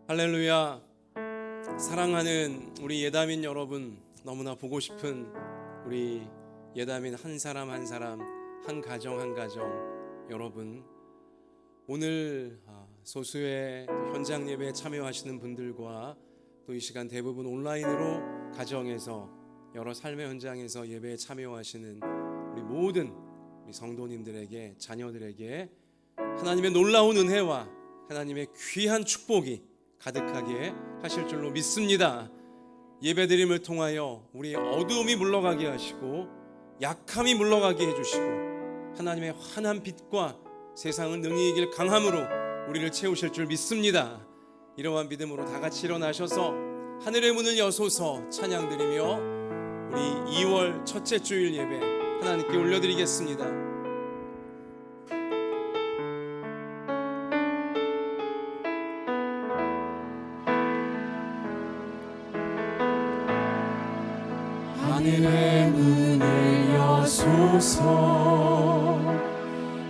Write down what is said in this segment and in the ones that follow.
할렐루야. 사랑하는 우리 예담인 여러분, 너무나 보고 싶은 우리 예담인 한 사람 한 사람, 한 가정 한 가정 여러분, 오늘 소수의 현장 예배에 참여하시는 분들과 또 이 시간 대부분 온라인으로 가정에서 여러 삶의 현장에서 예배에 참여하시는 우리 모든 우리 성도님들에게, 자녀들에게 하나님의 놀라운 은혜와 하나님의 귀한 축복이 가득하게 하실 줄로 믿습니다. 예배드림을 통하여 우리의 어두움이 물러가게 하시고 약함이 물러가게 해주시고 하나님의 환한 빛과 세상을 능히 이길 강함으로 우리를 채우실 줄 믿습니다. 이러한 믿음으로 다 같이 일어나셔서 하늘의 문을 여소서 찬양드리며 우리 2월 첫째 주일 예배 하나님께 올려드리겠습니다. 하늘의 문을 여소서,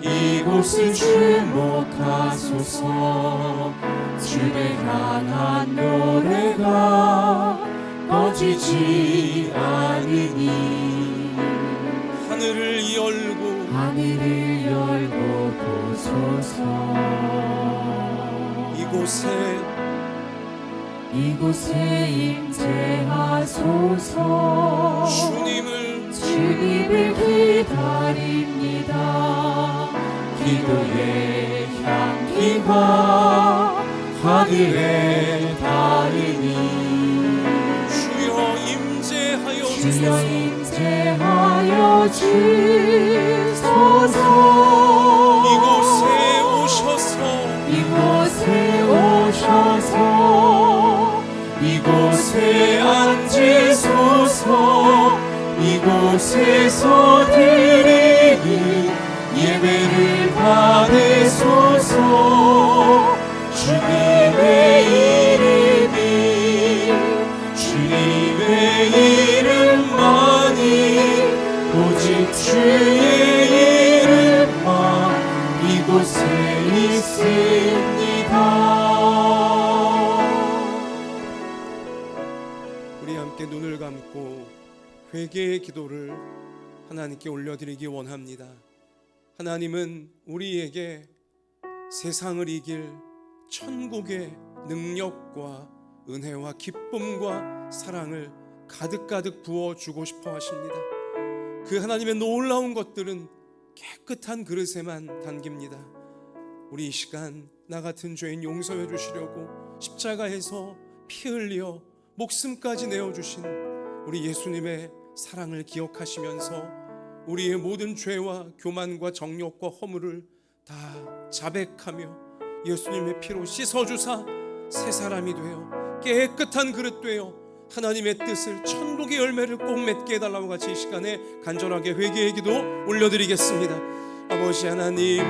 이곳을 주목하소서. 주를 향한 노래가 꺼지지 않으니 하늘을 열고 보소서. 이곳에 임재하소서. 주님을 기다립니다. 기도의 향기가 하늘에 닿으니 주여 임재하여 주소서. 이곳에 오셔서 이곳에 앉으소서. 이곳에서 드리니 예배를 받으소서. 주님의 이름만이, 오직 주의 이름만 이곳에 있습니다. 우리 함께 눈을 감고 회개의 기도를 하나님께 올려드리기 원합니다. 하나님은 우리에게 세상을 이길 천국의 능력과 은혜와 기쁨과 사랑을 가득가득 부어주고 싶어 하십니다. 그 하나님의 놀라운 것들은 깨끗한 그릇에만 담깁니다. 우리 이 시간 나 같은 죄인 용서해 주시려고 십자가에서 피 흘려 목숨까지 내어주신 우리 예수님의 사랑을 기억하시면서 우리의 모든 죄와 교만과 정욕과 허물을 다 자백하며 예수님의 피로 씻어주사 새 사람이 되어 깨끗한 그릇 되어 하나님의 뜻을 천국의 열매를 꼭 맺게 해달라고 같이 이 시간에 간절하게 회개의 기도 올려드리겠습니다. 아버지 하나님,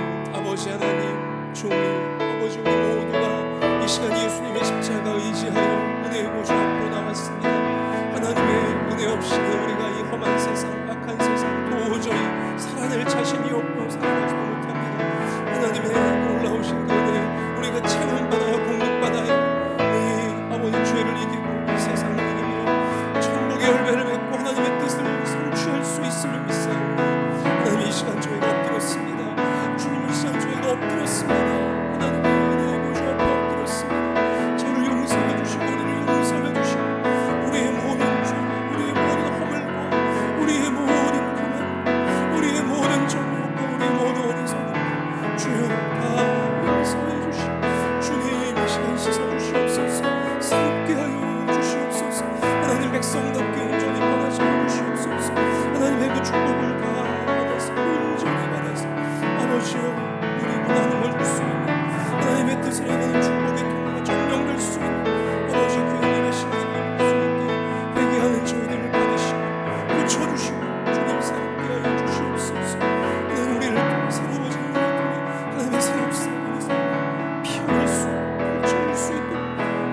주님, 아버지 우리 모두가 이 시간 예수님의 십자가 의지하여 은혜의 보좌 앞으로 나왔습니다. 하나님의 은혜 없이는 우리가 이 험한 세상, 악한 세상 도저히 살아낼 자신이 없고 살아가지도 못합니다. 하나님의 놀라우신 그 은혜 우리가 체험받아야 공급받아야 아버지 죄를 이기고 세상을 이기며 천국의 열매를 맺고 하나님의 뜻을 성취할 수 있음을 믿사오니 하나님 이 시간 저희가 엎드렸습니다. 주님 이 시간 저희가 엎드렸습니다. 하나님의 은혜의 보좌 앞에 엎드렸습니다. 저를 용서해 주시고 우리를 용서해 주시고 우리의 모든 죄, 우리의 모든 허물과 우리의 모든 교만, 우리의 모든 정욕과 우리의 모든 어리석음과 주여 다 용서해 주시고 주님 이 시간 씻어주시옵소서. 새롭게 하여 주시옵소서. 하나님 백성답게 온전히 변화시켜 주시옵소서. 하나님의 그 축복을 다 받아서 온전히 받아서 아버지여 누리고 나누어 줄 수 있는 하나님의 뜻을 행하는 축복의 통로가 점령될 수 있는 아버지 그 하나님의 시간을 수 있게 회개하는 저희들을 받으시고 고쳐주시고 주님 새롭게 하여 주시옵소서. 하나님 우리를 통해 새로워지는 우리를 통해 하나님의 새롭게 피어날 수 있고 고쳐줄 수 있도록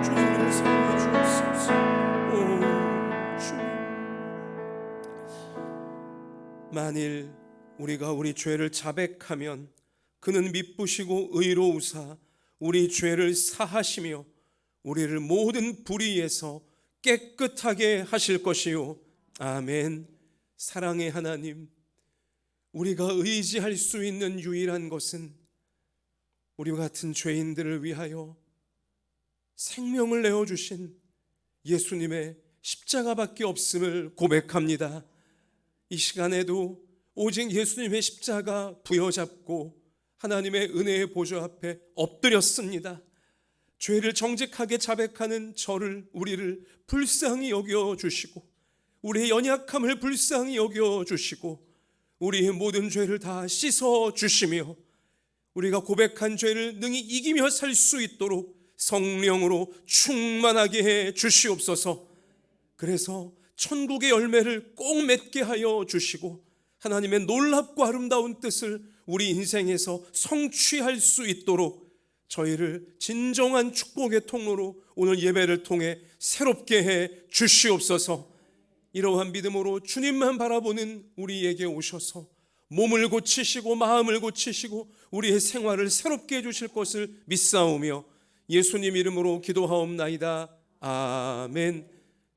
주님을 사용해 주옵소서. 오 주님, 만일 우리가 우리 죄를 자백하면 그는 미쁘시고 의로우사 우리 죄를 사하시며 우리를 모든 불의에서 깨끗하게 하실 것이요. 아멘. 사랑의 하나님, 우리가 의지할 수 있는 유일한 것은 우리와 같은 죄인들을 위하여 생명을 내어주신 예수님의 십자가밖에 없음을 고백합니다. 이 시간에도 오직 예수님의 십자가 부여잡고 하나님의 은혜의 보좌 앞에 엎드렸습니다. 죄를 정직하게 자백하는 우리를 불쌍히 여겨주시고, 우리의 연약함을 불쌍히 여겨주시고, 우리의 모든 죄를 다 씻어주시며, 우리가 고백한 죄를 능히 이기며 살 수 있도록 성령으로 충만하게 해 주시옵소서. 그래서 천국의 열매를 꼭 맺게 하여 주시고, 하나님의 놀랍고 아름다운 뜻을 우리 인생에서 성취할 수 있도록 저희를 진정한 축복의 통로로 오늘 예배를 통해 새롭게 해 주시옵소서. 이러한 믿음으로 주님만 바라보는 우리에게 오셔서 몸을 고치시고 마음을 고치시고 우리의 생활을 새롭게 해주실 것을 믿사오며 예수님 이름으로 기도하옵나이다. 아멘.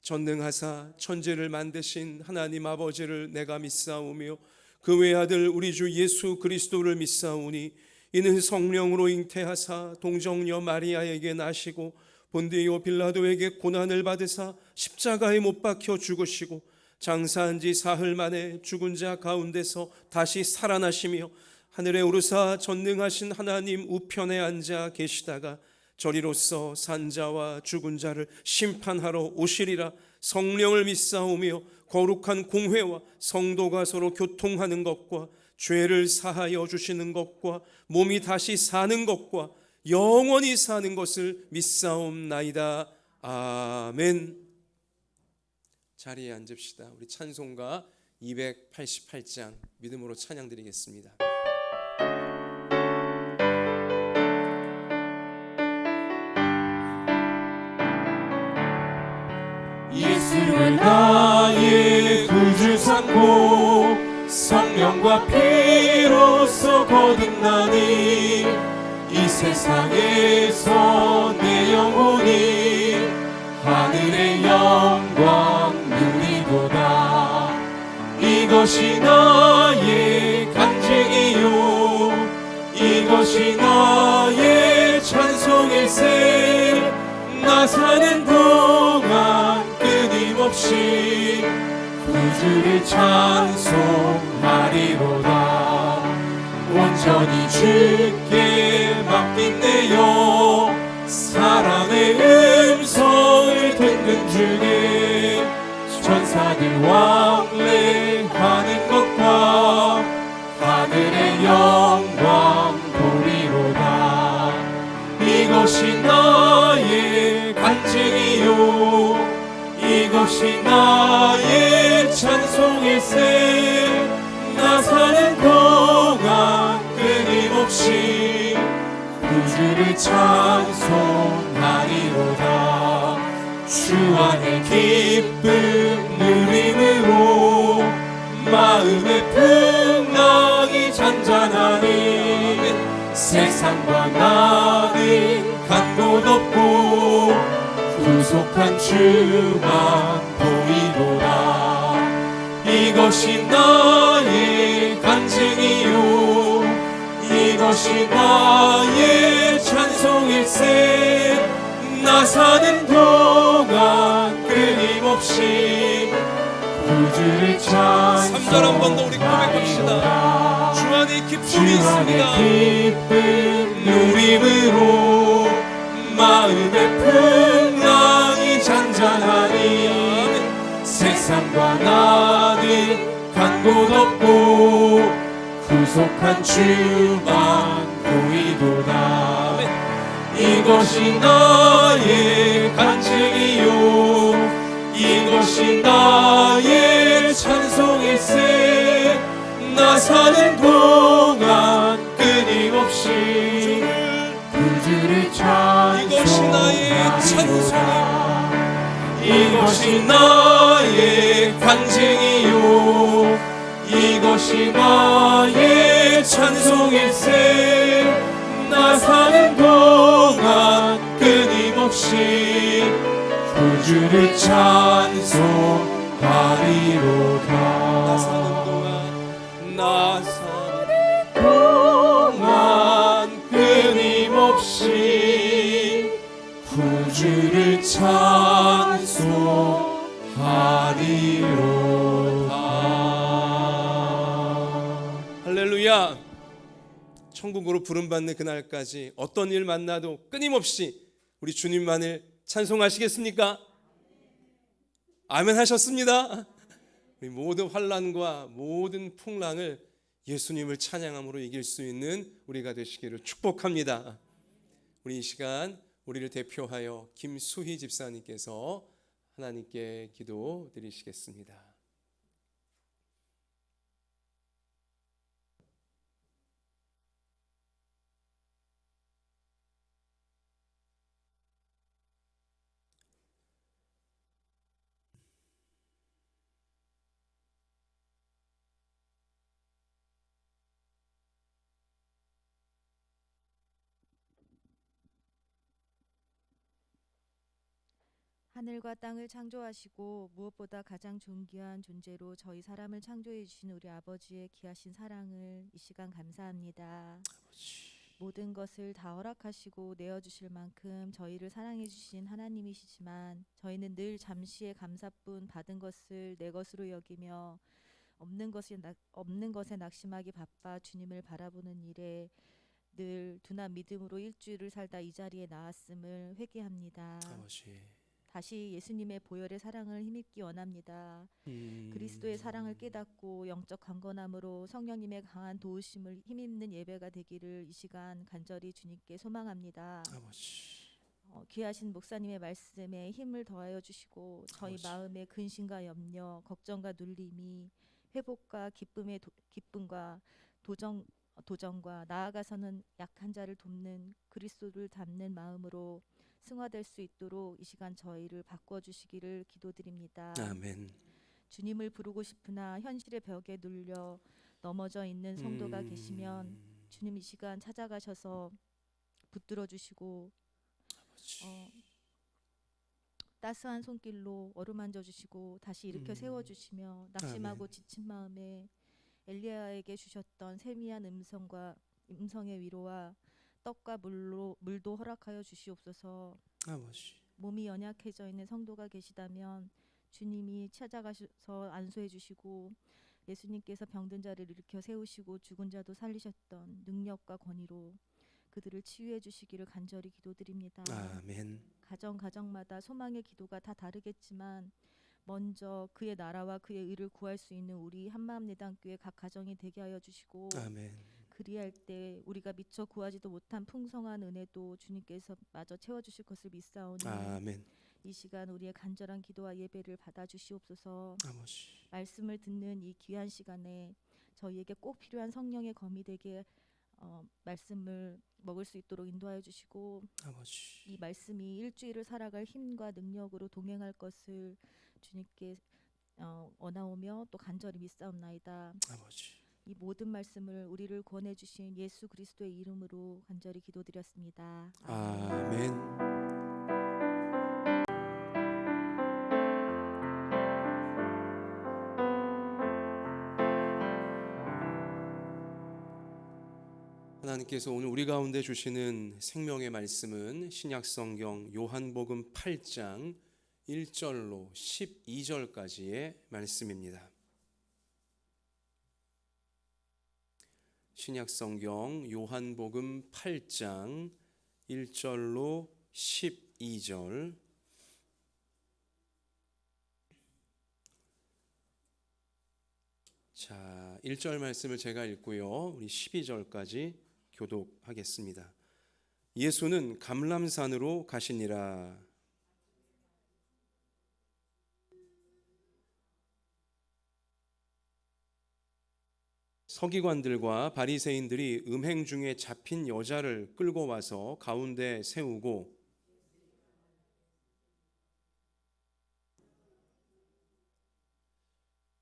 전능하사 천지를 만드신 하나님 아버지를 내가 믿사오며 그 외아들 우리 주 예수 그리스도를 믿사오니 이는 성령으로 잉태하사 동정녀 마리아에게 나시고 본디오 빌라도에게 고난을 받으사 십자가에 못 박혀 죽으시고 장사한 지 사흘 만에 죽은 자 가운데서 다시 살아나시며 하늘에 오르사 전능하신 하나님 우편에 앉아 계시다가 저리로서 산자와 죽은 자를 심판하러 오시리라. 성령을 믿사오며 거룩한 공회와 성도가 서로 교통하는 것과 죄를 사하여 주시는 것과 몸이 다시 사는 것과 영원히 사는 것을 믿사옵나이다. 아멘. 자리에 앉읍시다. 우리 찬송가 288장 믿음으로 찬양드리겠습니다. 예수를 나의 구주 삼고 성령과 피로써 거듭나니 이 세상에서 내 영혼이 하늘의 영광 누리도다. 이것이 나의 간증이요 이것이 나의 찬송일세. 나 사는 동안 끊임없이 구주를 찬송하리로다. 온전히 주께 맡긴 내 영 사랑의 음성을 듣는 중에 천사들 왕래하는 것과 하늘의 영광 보리로다. 이것이 나의 간증이요 이것이 나의 찬송일세. 나 사는 동안 끊임없이 구주를 찬송하리로다. 주 안에 기쁨 누림으로 마음의 풍랑이 잔잔하니 세상과 나는 간 곳 없고 구속한 주만 보이도다. 이것이 나의 간증이요 이것이 나의 찬송일세. 나 사는 동안 끊임없이 구주를 찬송하리로다. 3절 한 번 더 우리 고백합시다. 주 안에 기쁨이 있습니다. 기쁨 누림으로 마음의 풍랑이 잔잔하니 세상과 나는 간 곳 없고 구속한 주만 보이도다. 이것이 나의 간증이요 이것이 나의 찬송일세. 나 사는 동안 끊임없이 구주를 찬송하리로다. 이것이 나의 간증이요 이것이 나의 찬송일세. 나 사는 동안 끊임없이 끊임없이 구주를 찬송하리로다. 나 사는 동안 나 사는 동안 끊임없이 구주를 찬송하리로다. 할렐루야. 천국으로 부름받는 그날까지 어떤 일 만나도 끊임없이 우리 주님만을 찬송하시겠습니까? 아멘 하셨습니다. 우리 모든 환난과 모든 풍랑을 예수님을 찬양함으로 이길 수 있는 우리가 되시기를 축복합니다. 우리 이 시간 우리를 대표하여 김수희 집사님께서 하나님께 기도 드리시겠습니다. 하늘과 땅을 창조하시고 무엇보다 가장 존귀한 존재로 저희 사람을 창조해 주신 우리 아버지의 귀하신 사랑을 이 시간 감사합니다. 모든 것을 다 허락하시고 내어주실 만큼 저희를 사랑해 주신 하나님이시지만 저희는 늘 잠시의 감사뿐 받은 것을 내 것으로 여기며 없는 것에 낙심하기 바빠 주님을 바라보는 일에 늘 둔한 믿음으로 일주일을 살다 이 자리에 나왔음을 회개합니다. 아버지. 다시 예수님의 보혈의 사랑을 힘입기 원합니다. 그리스도의 사랑을 깨닫고 영적 강건함으로 성령님의 강한 도우심을 힘입는 예배가 되기를 이 시간 간절히 주님께 소망합니다. 아버지. 귀하신 목사님의 말씀에 힘을 더하여 주시고 저희 아버지. 마음의 근심과 염려, 걱정과 눌림이 회복과 기쁨과 도전과 나아가서는 약한 자를 돕는 그리스도를 닮는 마음으로 승화될 수 있도록 이 시간 저희를 바꿔주시기를 기도드립니다. 아멘. 주님을 부르고 싶으나 현실의 벽에 눌려 넘어져 있는 성도가 계시면 주님 이 시간 찾아가셔서 붙들어 주시고 따스한 손길로 어루만져 주시고 다시 일으켜 세워 주시며 낙심하고 아멘. 지친 마음에 엘리야에게 주셨던 세미한 음성의 위로와 떡과 물도 허락하여 주시옵소서. 아버지. 몸이 연약해져 있는 성도가 계시다면 주님이 찾아가셔서 안수해 주시고 예수님께서 병든 자를 일으켜 세우시고 죽은 자도 살리셨던 능력과 권위로 그들을 치유해 주시기를 간절히 기도드립니다. 아멘. 가정마다 소망의 기도가 다 다르겠지만 먼저 그의 나라와 그의 의를 구할 수 있는 우리 한마음내단교회 각 가정이 되게 하여 주시고 아멘. 그리할 때 우리가 미처 구하지도 못한 풍성한 은혜도 주님께서 마저 채워주실 것을 믿사오니 아멘. 이 시간 우리의 간절한 기도와 예배를 받아주시옵소서. 아버지. 말씀을 듣는 이 귀한 시간에 저희에게 꼭 필요한 성령의 검이 되게 말씀을 먹을 수 있도록 인도하여 주시고 아버지. 이 말씀이 일주일을 살아갈 힘과 능력으로 동행할 것을 주님께 원하오며 또 간절히 믿사옵나이다. 아버지. 이 모든 말씀을 우리를 구원해 주신 예수 그리스도의 이름으로 간절히 기도드렸습니다. 아멘. 하나님께서 오늘 우리 가운데 주시는 생명의 말씀은 신약성경 요한복음 8장 1절로 12절까지의 말씀입니다. 신약성경 요한복음 8장 1절로 12절. 자, 1절 말씀을 제가 읽고요. 우리 12절까지 교독하겠습니다. 예수는 감람산으로 가시니라. 서기관들과 바리새인들이 음행 중에 잡힌 여자를 끌고 와서 가운데 세우고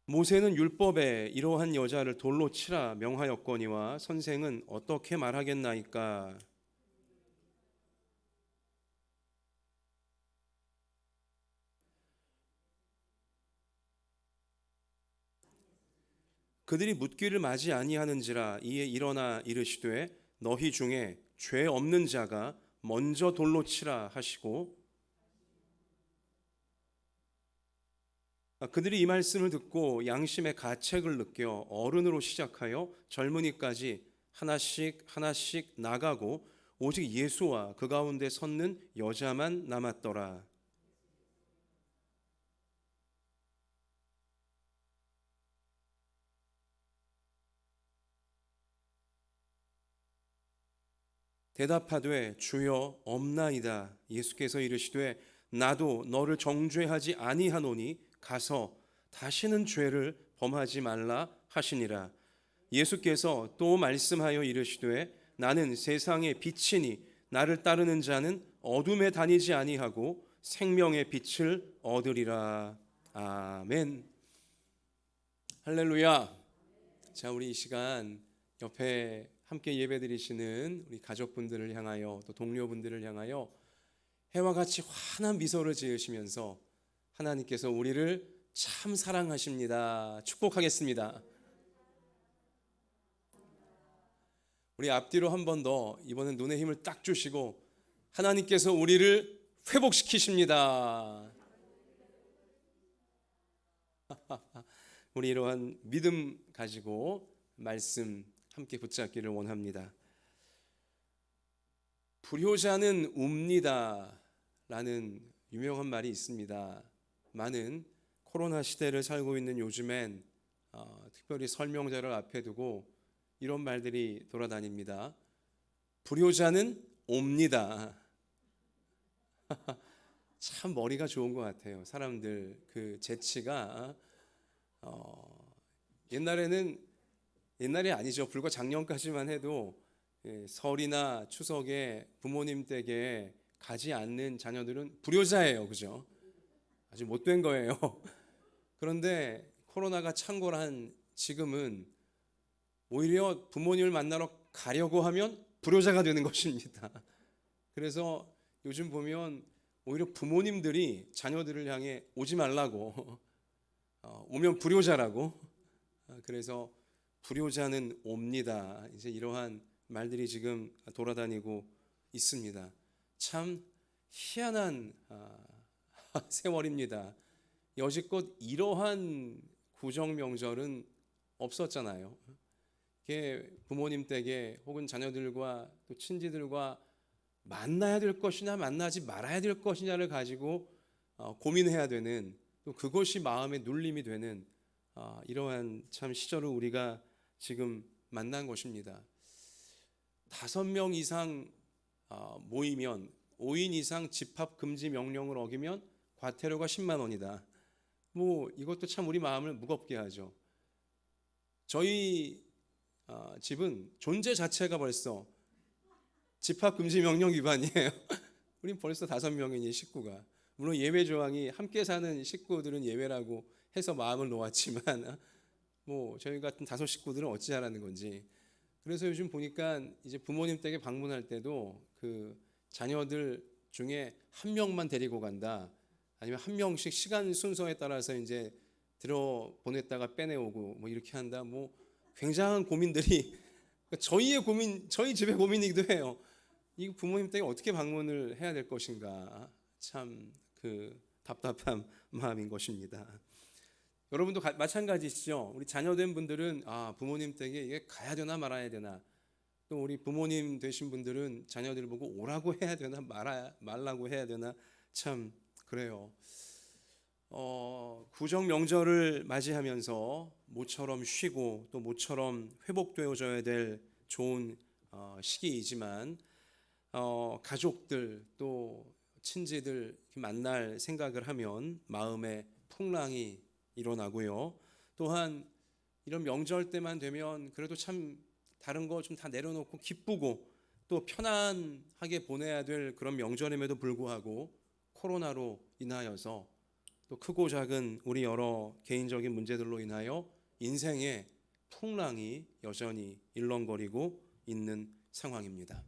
모세는 율법에 이러한 여자를 돌로 치라 명하였거니와 선생은 어떻게 말하겠나이까. 그들이 묻기를 마지 아니하는지라 이에 일어나 이르시되 너희 중에 죄 없는 자가 먼저 돌로 치라 하시고 그들이 이 말씀을 듣고 양심의 가책을 느껴 어른으로 시작하여 젊은이까지 하나씩 하나씩 나가고 오직 예수와 그 가운데 섰는 여자만 남았더라. 대답하되 주여 없나이다. 예수께서 이르시되 나도 너를 정죄하지 아니하노니 가서 다시는 죄를 범하지 말라 하시니라. 예수께서 또 말씀하여 이르시되 나는 세상의 빛이니 나를 따르는 자는 어둠에 다니지 아니하고 생명의 빛을 얻으리라. 아멘. 할렐루야. 자, 우리 이 시간 옆에 함께 예배드리시는 우리 가족분들을 향하여 또 동료분들을 향하여 해와 같이 환한 미소를 지으시면서 하나님께서 우리를 참 사랑하십니다. 축복하겠습니다. 우리 앞뒤로 한 번 더 이번엔 눈에 힘을 딱 주시고 하나님께서 우리를 회복시키십니다. 우리 이러한 믿음 가지고 말씀 함께 붙잡기를 원합니다. 불효자는 웁니다 라는 유명한 말이 있습니다. 많은 코로나 시대를 살고 있는 요즘엔 특별히 설명자를 앞에 두고 이런 말들이 돌아다닙니다. 불효자는 옵니다. 참 머리가 좋은 것 같아요. 사람들 그 재치가 옛날이 아니죠. 불과 작년까지만 해도 설이나 추석에 부모님 댁에 가지 않는 자녀들은 불효자예요. 그죠? 아주 못된 거예요. 그런데 코로나가 창궐한 지금은 오히려 부모님을 만나러 가려고 하면 불효자가 되는 것입니다. 그래서 요즘 보면 오히려 부모님들이 자녀들을 향해 오지 말라고 오면 불효자라고 그래서 불효자는 옵니다. 이제 이러한 말들이 지금 돌아다니고 있습니다. 참 희한한 세월입니다. 여지껏 이러한 구정 명절은 없었잖아요. 부모님 댁에 혹은 자녀들과 또 친지들과 만나야 될 것이냐 만나지 말아야 될 것이냐를 가지고 고민해야 되는 또 그것이 마음의 눌림이 되는 이러한 참 시절을 우리가 지금 만난 것입니다. 5명 이상 모이면 5인 이상 집합 금지 명령을 어기면 과태료가 10만 원이다. 이것도 참 우리 마음을 무겁게 하죠. 저희 집은 존재 자체가 벌써 집합 금지 명령 위반이에요. 우린 벌써 5명이니 식구가. 물론 예외 조항이 함께 사는 식구들은 예외라고 해서 마음을 놓았지만 저희 같은 5 식구들은 어찌하라는 건지. 그래서 요즘 보니까 이제 부모님 댁에 방문할 때도 그 자녀들 중에 한 명만 데리고 간다. 아니면 한 명씩 시간 순서에 따라서 이제 들어 보냈다가 빼내오고 이렇게 한다. 굉장한 고민들이 저희의 고민, 저희 집의 고민이기도 해요. 이 부모님 댁에 어떻게 방문을 해야 될 것인가. 참 그 답답한 마음인 것입니다. 여러분도 마찬가지시죠. 우리 자녀된 분들은 부모님 댁에 이게 가야 되나 말아야 되나. 또 우리 부모님 되신 분들은 자녀들 보고 오라고 해야 되나 말라고 해야 되나. 참 그래요. 구정 명절을 맞이하면서 모처럼 쉬고 또 모처럼 회복되어져야 될 좋은 시기이지만 가족들 또 친지들 만날 생각을 하면 마음에 풍랑이 일어나고요. 또한 이런 명절 때만 되면 그래도 참 다른 거 좀 다 내려놓고 기쁘고 또 편안하게 보내야 될 그런 명절임에도 불구하고 코로나로 인하여서 또 크고 작은 우리 여러 개인적인 문제들로 인하여 인생의 풍랑이 여전히 일렁거리고 있는 상황입니다.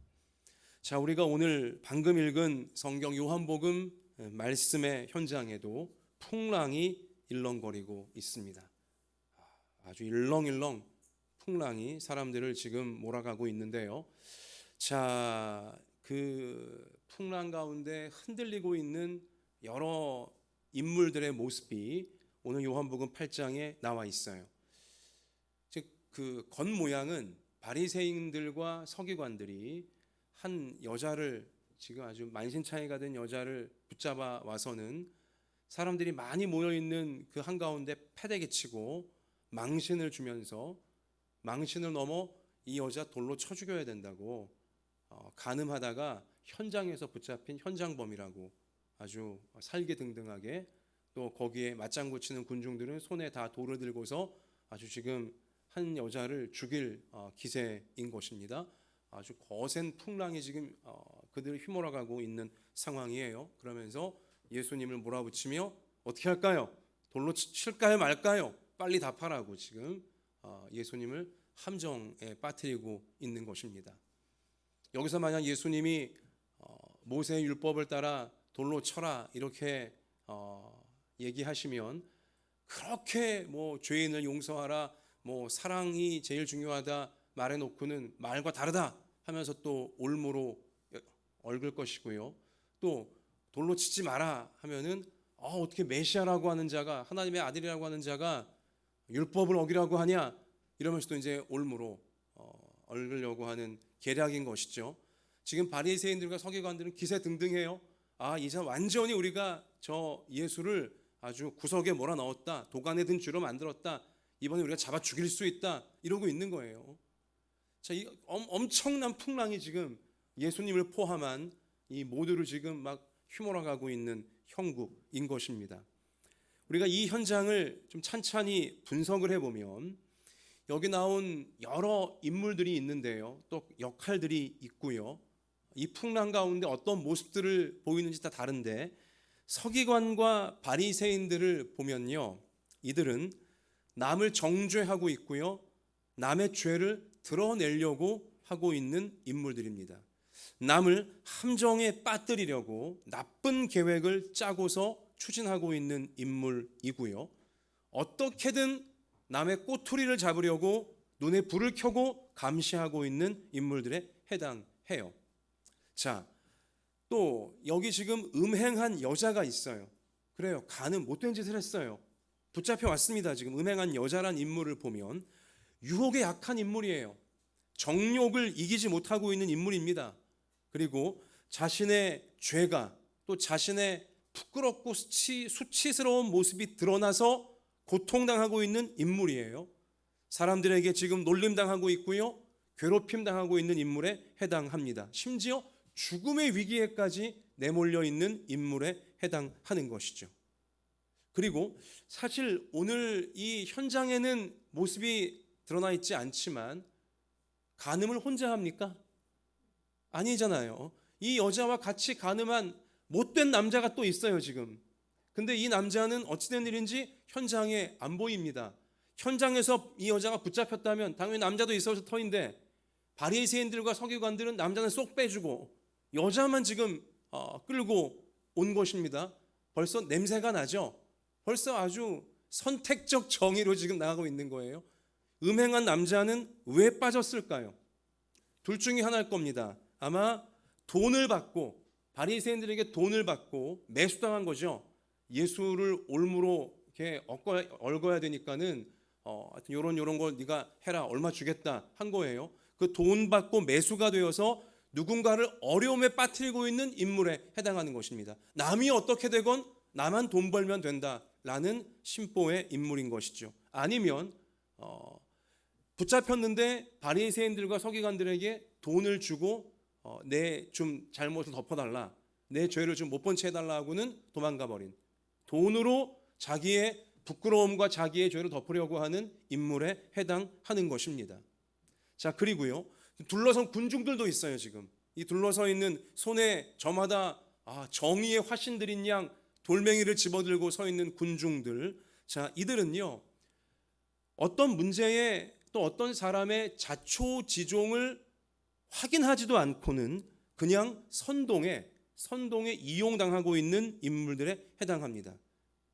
자, 우리가 오늘 방금 읽은 성경 요한복음 말씀의 현장에도 풍랑이 일렁거리고 있습니다. 아주 일렁일렁 풍랑이 사람들을 지금 몰아가고 있는데요. 자, 그 풍랑 가운데 흔들리고 있는 여러 인물들의 모습이 오늘 요한복음 8장에 나와 있어요. 즉 그 겉모양은 바리새인들과 서기관들이 한 여자를, 지금 아주 만신창이가 된 여자를 붙잡아 와서는 사람들이 많이 모여 있는 그 한가운데 패대기 치고 망신을 주면서 망신을 넘어 이 여자 돌로 쳐 죽여야 된다고 간음하다가 현장에서 붙잡힌 현장범이라고 아주 살기등등하게, 또 거기에 맞장구 치는 군중들은 손에 다 돌을 들고서 아주 지금 한 여자를 죽일 기세인 것입니다. 아주 거센 풍랑이 지금 그들을 휘몰아가고 있는 상황이에요. 그러면서 예수님을 몰아붙이며 어떻게 할까요? 돌로 칠까요 말까요? 빨리 답하라고 지금 예수님을 함정에 빠뜨리고 있는 것입니다. 여기서 만약 예수님이 모세의 율법을 따라 돌로 쳐라 이렇게 얘기하시면, 그렇게 뭐 죄인을 용서하라, 뭐 사랑이 제일 중요하다 말해놓고는 말과 다르다 하면서 또 올무로 얽을 것이고요. 또 돌로 치지 마라 하면은 어떻게 메시아라고 하는 자가, 하나님의 아들이라고 하는 자가 율법을 어기라고 하냐 이러면서 또 이제 올무로 얽으려고 하는 계략인 것이죠. 지금 바리새인들과 서기관들은 기세등등해요. 이제 완전히 우리가 저 예수를 아주 구석에 몰아넣었다, 도간에 든 쥐로 만들었다, 이번에 우리가 잡아 죽일 수 있다 이러고 있는 거예요. 자, 이 엄청난 풍랑이 지금 예수님을 포함한 이 모두를 지금 막 휘몰아가고 있는 형국인 것입니다. 우리가 이 현장을 좀 찬찬히 분석을 해보면 여기 나온 여러 인물들이 있는데요, 또 역할들이 있고요. 이 풍랑 가운데 어떤 모습들을 보이는지 다 다른데, 서기관과 바리새인들을 보면요, 이들은 남을 정죄하고 있고요, 남의 죄를 드러내려고 하고 있는 인물들입니다. 남을 함정에 빠뜨리려고 나쁜 계획을 짜고서 추진하고 있는 인물이고요, 어떻게든 남의 꼬투리를 잡으려고 눈에 불을 켜고 감시하고 있는 인물들에 해당해요. 자, 또 여기 지금 음행한 여자가 있어요. 그래요, 간음 못된 짓을 했어요. 붙잡혀 왔습니다. 지금 음행한 여자란 인물을 보면 유혹에 약한 인물이에요. 정욕을 이기지 못하고 있는 인물입니다. 그리고 자신의 죄가, 또 자신의 부끄럽고 수치스러운 모습이 드러나서 고통당하고 있는 인물이에요. 사람들에게 지금 놀림당하고 있고요, 괴롭힘당하고 있는 인물에 해당합니다. 심지어 죽음의 위기에까지 내몰려 있는 인물에 해당하는 것이죠. 그리고 사실 오늘 이 현장에는 모습이 드러나 있지 않지만 간음을 혼자 합니까? 아니잖아요. 이 여자와 같이 간음한 못된 남자가 또 있어요 지금. 근데 이 남자는 어찌된 일인지 현장에 안 보입니다. 현장에서 이 여자가 붙잡혔다면 당연히 남자도 있어서 터인데, 바리새인들과 서기관들은 남자는 쏙 빼주고 여자만 지금 끌고 온 것입니다. 벌써 냄새가 나죠. 벌써 아주 선택적 정의로 지금 나가고 있는 거예요. 음행한 남자는 왜 빠졌을까요? 둘 중에 하나일 겁니다. 아마 돈을 받고, 바리새인들에게 돈을 받고 매수당한 거죠. 예수를 올무로 이렇게 얽어야 되니까는 하여튼 요런 거 네가 해라, 얼마 주겠다 한 거예요. 그 돈 받고 매수가 되어서 누군가를 어려움에 빠뜨리고 있는 인물에 해당하는 것입니다. 남이 어떻게 되건 나만 돈 벌면 된다라는 심보의 인물인 것이죠. 아니면 붙잡혔는데 바리새인들과 서기관들에게 돈을 주고 내 좀 잘못을 덮어달라, 내 죄를 좀 못 본 채 해달라고는 도망가 버린, 돈으로 자기의 부끄러움과 자기의 죄를 덮으려고 하는 인물에 해당하는 것입니다. 자, 그리고요, 둘러선 군중들도 있어요. 지금 이 둘러서 있는 손에 저마다 정의의 화신들인 양 돌멩이를 집어들고 서 있는 군중들. 자, 이들은요, 어떤 문제에 또 어떤 사람의 자초지종을 확인하지도 않고는 그냥 선동에 이용당하고 있는 인물들에 해당합니다.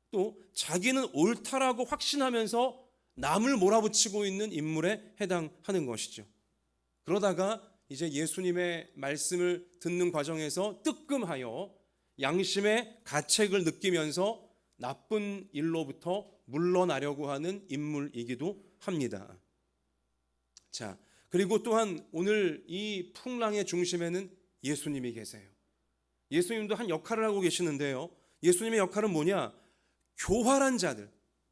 또 자기는 옳다라고 확신하면서 남을 몰아붙이고 있는 인물에 해당하는 것이죠. 그러다가 이제 예수님의 말씀을 듣는 과정에서 뜨끔하여 양심의 가책을 느끼면서 나쁜 일로부터 물러나려고 하는 인물이기도 합니다. 자, 그리고 또한 오늘 이 풍랑의 중심에는 예수님이 계세요. 예수님도 한 역할을 하고 계시는데요. 예수님의 역할은 뭐냐? 교활한 자들,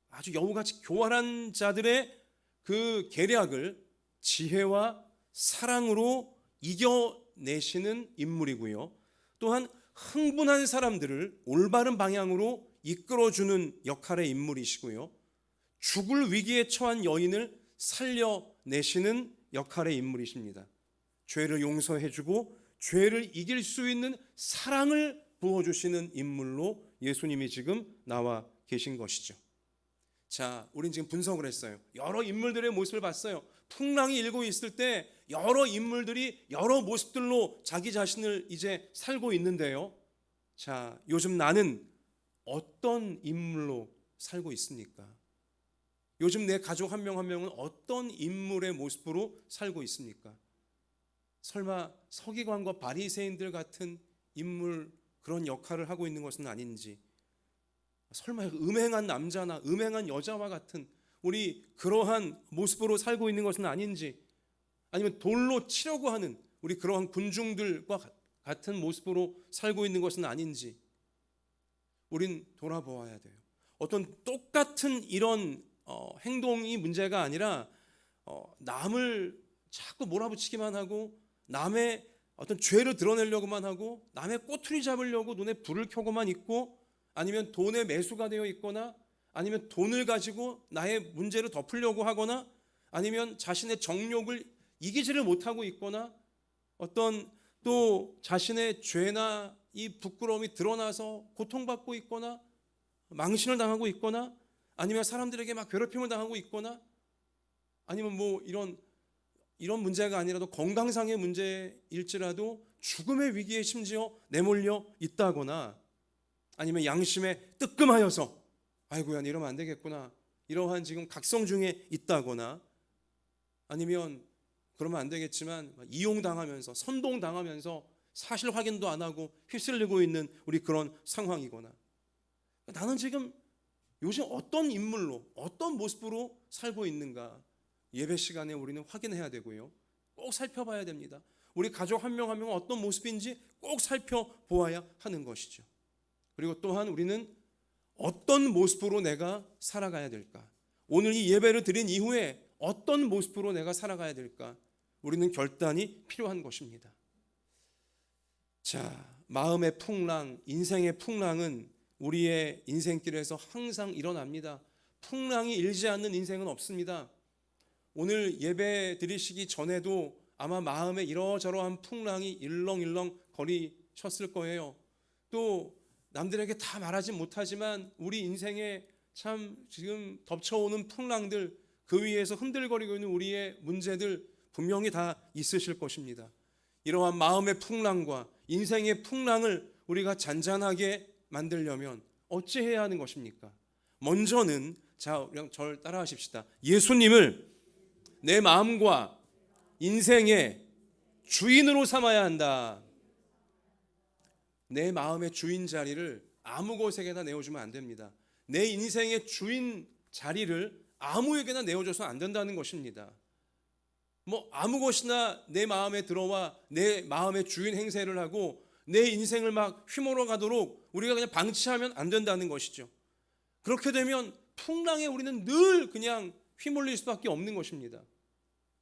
아주 여우같이 교활한 자들의 그 계략을 지혜와 사랑으로 이겨내시는 인물이고요. 또한 흥분한 사람들을 올바른 방향으로 이끌어주는 역할의 인물이시고요. 죽을 위기에 처한 여인을 살려내시는 역할의 인물이십니다. 죄를 용서해주고 죄를 이길 수 있는 사랑을 부어주시는 인물로 예수님이 지금 나와 계신 것이죠. 자, 우린 지금 분석을 했어요. 여러 인물들의 모습을 봤어요. 풍랑이 일고 있을 때 여러 인물들이 여러 모습들로 자기 자신을 이제 살고 있는데요. 자, 요즘 나는 어떤 인물로 살고 있습니까? 요즘 내 가족 한 명 한 명은 어떤 인물의 모습으로 살고 있습니까? 설마 서기관과 바리새인들 같은 인물 그런 역할을 하고 있는 것은 아닌지, 설마 음행한 남자나 음행한 여자와 같은 우리 그러한 모습으로 살고 있는 것은 아닌지, 아니면 돌로 치려고 하는 우리 그러한 군중들과 같은 모습으로 살고 있는 것은 아닌지 우린 돌아보아야 돼요. 어떤 똑같은 이런 행동이 문제가 아니라 남을 자꾸 몰아붙이기만 하고 남의 어떤 죄를 드러내려고만 하고 남의 꼬투리 잡으려고 눈에 불을 켜고만 있고, 아니면 돈에 매수가 되어 있거나, 아니면 돈을 가지고 나의 문제를 덮으려고 하거나, 아니면 자신의 정욕을 이기지를 못하고 있거나, 어떤 또 자신의 죄나 이 부끄러움이 드러나서 고통받고 있거나 망신을 당하고 있거나, 아니면 사람들에게 막 괴롭힘을 당하고 있거나, 아니면 뭐 이런 문제가 아니라도 건강상의 문제일지라도 죽음의 위기에 심지어 내몰려 있다거나, 아니면 양심에 뜨끔하여서 아이고야 이러면 안 되겠구나, 이러한 지금 각성 중에 있다거나, 아니면 그러면 안 되겠지만 이용당하면서 선동당하면서 사실 확인도 안 하고 휩쓸리고 있는 우리 그런 상황이거나, 나는 지금 요즘 어떤 인물로 어떤 모습으로 살고 있는가, 예배 시간에 우리는 확인해야 되고요. 꼭 살펴봐야 됩니다. 우리 가족 한 명 한 명은 어떤 모습인지 꼭 살펴보아야 하는 것이죠. 그리고 또한 우리는 어떤 모습으로 내가 살아가야 될까, 오늘 이 예배를 드린 이후에 어떤 모습으로 내가 살아가야 될까, 우리는 결단이 필요한 것입니다. 자, 마음의 풍랑, 인생의 풍랑은 우리의 인생길에서 항상 일어납니다. 풍랑이 일지 않는 인생은 없습니다. 오늘 예배 드리시기 전에도 아마 마음에 이러저러한 풍랑이 일렁일렁 거리셨을 거예요. 또 남들에게 다 말하지 못하지만 우리 인생에 참 지금 덮쳐오는 풍랑들, 그 위에서 흔들거리고 있는 우리의 문제들 분명히 다 있으실 것입니다. 이러한 마음의 풍랑과 인생의 풍랑을 우리가 잔잔하게 만들려면 어찌해야 하는 것입니까? 먼저는, 자, 저를 따라하십시다. 예수님을 내 마음과 인생의 주인으로 삼아야 한다. 내 마음의 주인 자리를 아무 곳에게나 내어주면 안 됩니다. 내 인생의 주인 자리를 아무에게나 내어줘서 안 된다는 것입니다. 뭐 아무 곳이나 내 마음에 들어와 내 마음의 주인 행세를 하고 내 인생을 막 휘몰아 가도록 우리가 그냥 방치하면 안 된다는 것이죠. 그렇게 되면 풍랑에 우리는 늘 그냥 휘몰릴 수밖에 없는 것입니다.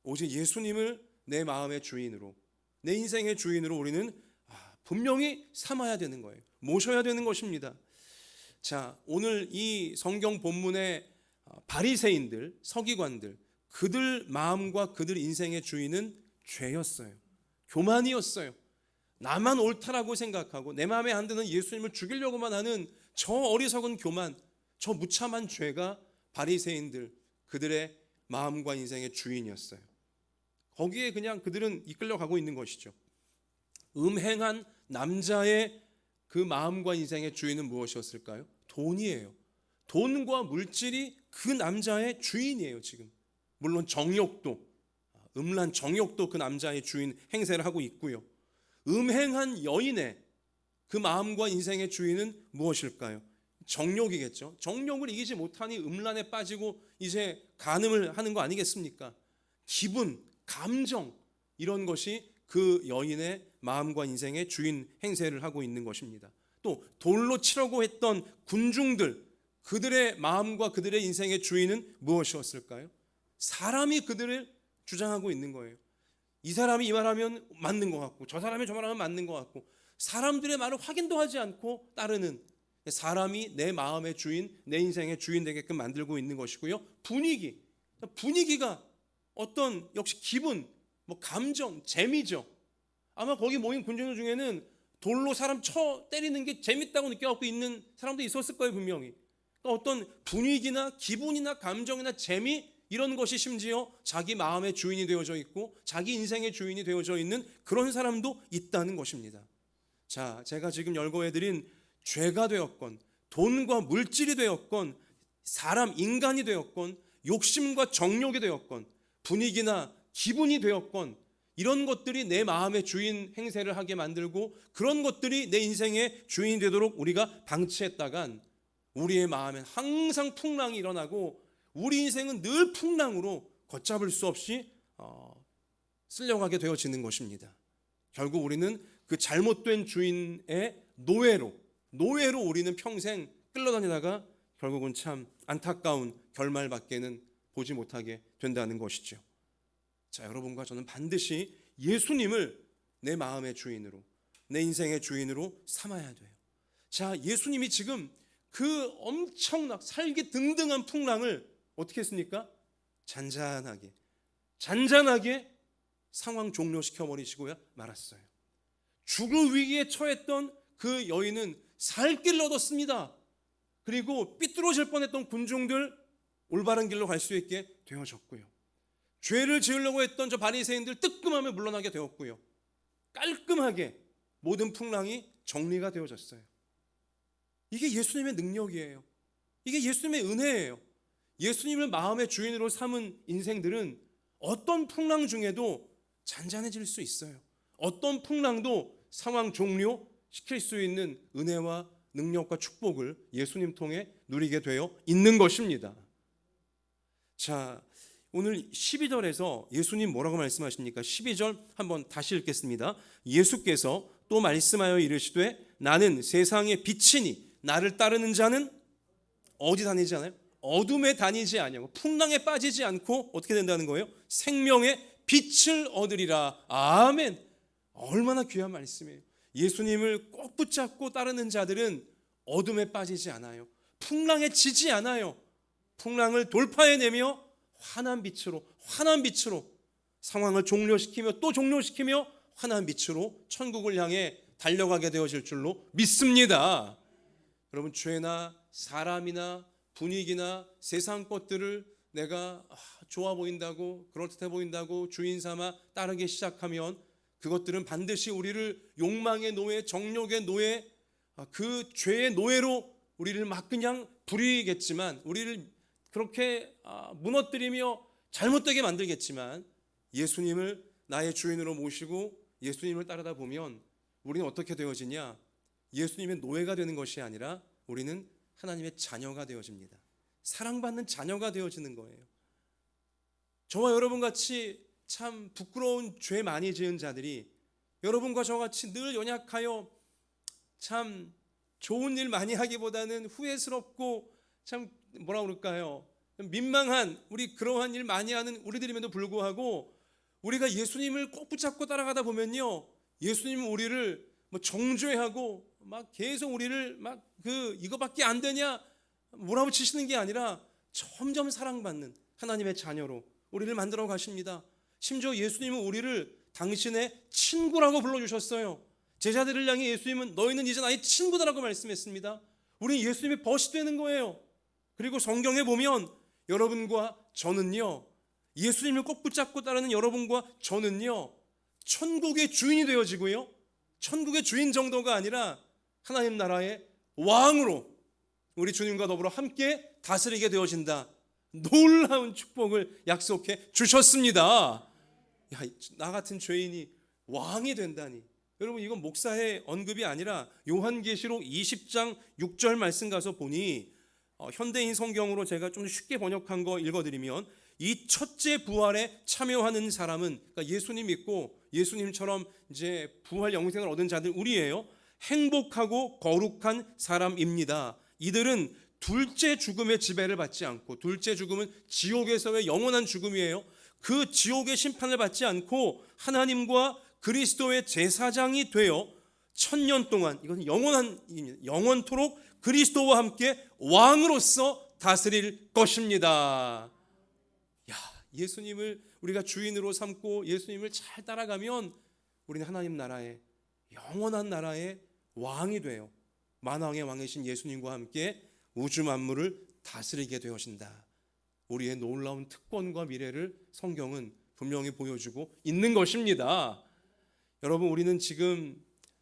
오직 예수님을 내 마음의 주인으로, 내 인생의 주인으로 우리는 분명히 삼아야 되는 거예요. 모셔야 되는 것입니다. 자, 오늘 이 성경 본문의 바리새인들, 서기관들, 그들 마음과 그들 인생의 주인은 죄였어요. 교만이었어요. 나만 옳다라고 생각하고 내 마음에 안 드는 예수님을 죽이려고만 하는 저 어리석은 교만, 저 무참한 죄가 바리새인들, 그들의 마음과 인생의 주인이었어요. 거기에 그냥 그들은 이끌려가고 있는 것이죠. 음행한 남자의 그 마음과 인생의 주인은 무엇이었을까요? 돈이에요. 돈과 물질이 그 남자의 주인이에요. 지금 물론 정욕도, 음란 정욕도 그 남자의 주인 행세를 하고 있고요. 음행한 여인의 그 마음과 인생의 주인은 무엇일까요? 정욕이겠죠. 정욕을 이기지 못하니 음란에 빠지고 이제 간음을 하는 거 아니겠습니까? 기분, 감정, 이런 것이 그 여인의 마음과 인생의 주인 행세를 하고 있는 것입니다. 또 돌로 치려고 했던 군중들, 그들의 마음과 그들의 인생의 주인은 무엇이었을까요? 사람이 그들을 주장하고 있는 거예요. 이 사람이 이 말하면 맞는 것 같고, 저 사람이 저 말하면 맞는 것 같고, 사람들의 말을 확인도 하지 않고 따르는, 사람이 내 마음의 주인, 내 인생의 주인 되게끔 만들고 있는 것이고요. 분위기가 어떤 역시 기분, 감정, 재미죠. 아마 거기 모인 군중들 중에는 돌로 사람 쳐 때리는 게 재밌다고 느껴갖고 있는 사람도 있었을 거예요, 분명히. 그러니까 어떤 분위기나 기분이나 감정이나 재미, 이런 것이 심지어 자기 마음의 주인이 되어져 있고 자기 인생의 주인이 되어져 있는 그런 사람도 있다는 것입니다. 자, 제가 지금 열거해드린 죄가 되었건, 돈과 물질이 되었건, 사람, 인간이 되었건, 욕심과 정욕이 되었건, 분위기나 기분이 되었건, 이런 것들이 내 마음의 주인 행세를 하게 만들고 그런 것들이 내 인생의 주인이 되도록 우리가 방치했다간 우리의 마음엔 항상 풍랑이 일어나고 우리 인생은 늘 풍랑으로 걷잡을 수 없이 쓸려가게 되어지는 것입니다. 결국 우리는 그 잘못된 주인의 노예로 우리는 평생 끌려다니다가 결국은 참 안타까운 결말밖에는 보지 못하게 된다는 것이죠. 자, 여러분과 저는 반드시 예수님을 내 마음의 주인으로, 내 인생의 주인으로 삼아야 돼요. 자, 예수님이 지금 그 엄청난 살기 등등한 풍랑을 어떻게 했습니까? 잔잔하게 상황 종료시켜 버리시고야 말았어요. 죽을 위기에 처했던 그 여인은 살 길을 얻었습니다. 그리고 삐뚤어질 뻔했던 군중들 올바른 길로 갈 수 있게 되어졌고요. 죄를 지으려고 했던 저 바리새인들 뜨끔하며 물러나게 되었고요. 깔끔하게 모든 풍랑이 정리가 되어졌어요. 이게 예수님의 능력이에요. 이게 예수님의 은혜예요. 예수님을 마음의 주인으로 삼은 인생들은 어떤 풍랑 중에도 잔잔해질 수 있어요. 어떤 풍랑도 상황 종료시킬 수 있는 은혜와 능력과 축복을 예수님 통해 누리게 되어 있는 것입니다. 자, 오늘 12절에서 예수님 뭐라고 말씀하십니까? 12절 한번 다시 읽겠습니다. 예수께서 또 말씀하여 이르시되 나는 세상의 빛이니 나를 따르는 자는 어디 다니지 않아요? 어둠에 다니지 아니하고 풍랑에 빠지지 않고 어떻게 된다는 거예요? 생명의 빛을 얻으리라. 아멘. 얼마나 귀한 말씀이에요. 예수님을 꼭 붙잡고 따르는 자들은 어둠에 빠지지 않아요. 풍랑에 지지 않아요. 풍랑을 돌파해내며 환한 빛으로 상황을 종료시키며 또 종료시키며 환한 빛으로 천국을 향해 달려가게 되어질 줄로 믿습니다. 여러분, 죄나 사람이나 분위기나 세상 것들을 내가 좋아 보인다고, 그럴듯해 보인다고 주인 삼아 따르기 시작하면 그것들은 반드시 우리를 욕망의 노예, 정욕의 노예, 그 죄의 노예로 우리를 막 그냥 부리겠지만, 우리를 그렇게 무너뜨리며 잘못되게 만들겠지만, 예수님을 나의 주인으로 모시고 예수님을 따르다 보면 우리는 어떻게 되어지냐? 예수님의 노예가 되는 것이 아니라 우리는 하나님의 자녀가 되어집니다. 사랑받는 자녀가 되어지는 거예요. 저와 여러분 같이 참 부끄러운 죄 많이 지은 자들이, 여러분과 저같이 늘 연약하여 참 좋은 일 많이 하기보다는 후회스럽고 참 뭐라 그럴까요? 민망한 우리 그러한 일 많이 하는 우리들임에도 불구하고 우리가 예수님을 꼭 붙잡고 따라가다 보면요, 예수님은 우리를 정죄하고 막 계속 우리를 막 이거밖에 안 되냐 몰아붙이시는 게 아니라 점점 사랑받는 하나님의 자녀로 우리를 만들어 가십니다. 심지어 예수님은 우리를 당신의 친구라고 불러주셨어요. 제자들을 향해 예수님은 너희는 이제 나의 친구다라고 말씀했습니다. 우리는 예수님의 벗이 되는 거예요. 그리고 성경에 보면 여러분과 저는요, 예수님을 꼭 붙잡고 따르는 여러분과 저는요, 천국의 주인이 되어지고요, 천국의 주인 정도가 아니라 하나님 나라의 왕으로 우리 주님과 더불어 함께 다스리게 되어진다. 놀라운 축복을 약속해 주셨습니다. 야, 나 같은 죄인이 왕이 된다니. 여러분, 이건 목사의 언급이 아니라 요한계시록 20장 6절 말씀 가서 보니 현대인 성경으로 제가 좀 쉽게 번역한 거 읽어드리면, 이 첫째 부활에 참여하는 사람은, 그러니까 예수님 믿고 예수님처럼 이제 부활 영생을 얻은 자들, 우리예요. 행복하고 거룩한 사람입니다. 이들은 둘째 죽음의 지배를 받지 않고, 둘째 죽음은 지옥에서의 영원한 죽음이에요. 그 지옥의 심판을 받지 않고 하나님과 그리스도의 제사장이 되어 1000년 동안, 이건 영원토록 그리스도와 함께 왕으로서 다스릴 것입니다. 야, 예수님을 우리가 주인으로 삼고 예수님을 잘 따라가면 우리는 하나님 나라의 영원한 나라의 왕이 되어 만왕의 왕이신 예수님과 함께 우주 만물을 다스리게 되어진다. 우리의 놀라운 특권과 미래를 성경은 분명히 보여주고 있는 것입니다. 여러분, 우리는 지금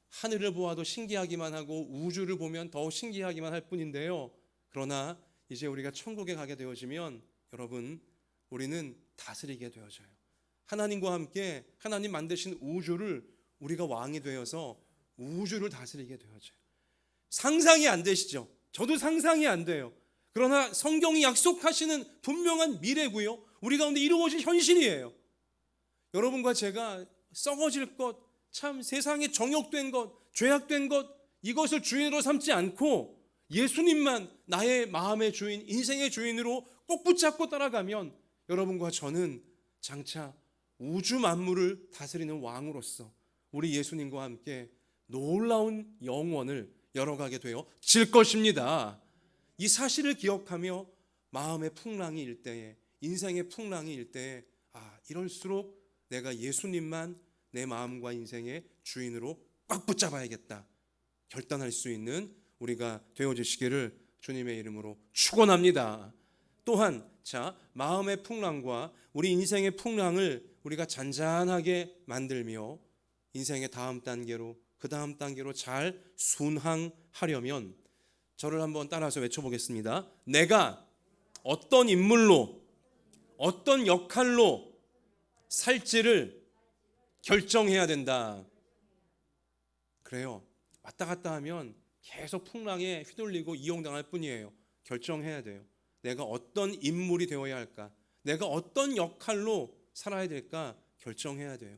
하늘을 보아도 신기하기만 하고 우주를 보면 더 신기하기만 할 뿐인데요, 그러나 이제 우리가 천국에 가게 되어지면 여러분, 우리는 다스리게 되어져요. 하나님과 함께 하나님 만드신 우주를 우리가 왕이 되어서 우주를 다스리게 되어져요. 상상이 안 되시죠? 저도 상상이 안 돼요. 그러나 성경이 약속하시는 분명한 미래고요, 우리 가운데 이루어질 현실이에요. 여러분과 제가 썩어질 것, 참 세상에 정욕된 것, 죄악된 것, 이것을 주인으로 삼지 않고 예수님만 나의 마음의 주인, 인생의 주인으로 꼭 붙잡고 따라가면 여러분과 저는 장차 우주 만물을 다스리는 왕으로서 우리 예수님과 함께 놀라운 영원을 열어가게 되어질 것입니다. 이 사실을 기억하며 마음의 풍랑이 일 때에, 인생의 풍랑이 일 때에, 이럴수록 내가 예수님만 내 마음과 인생의 주인으로 꽉 붙잡아야겠다 결단할 수 있는 우리가 되어주시기를 주님의 이름으로 축원합니다. 또한 마음의 풍랑과 우리 인생의 풍랑을 우리가 잔잔하게 만들며 인생의 다음 단계로, 그 다음 단계로 잘 순항하려면 저를 한번 따라서 외쳐보겠습니다. 내가 어떤 인물로, 어떤 역할로 살지를 결정해야 된다. 그래요. 왔다 갔다 하면 계속 풍랑에 휘둘리고 이용당할 뿐이에요. 결정해야 돼요. 내가 어떤 인물이 되어야 할까? 내가 어떤 역할로 살아야 될까? 결정해야 돼요.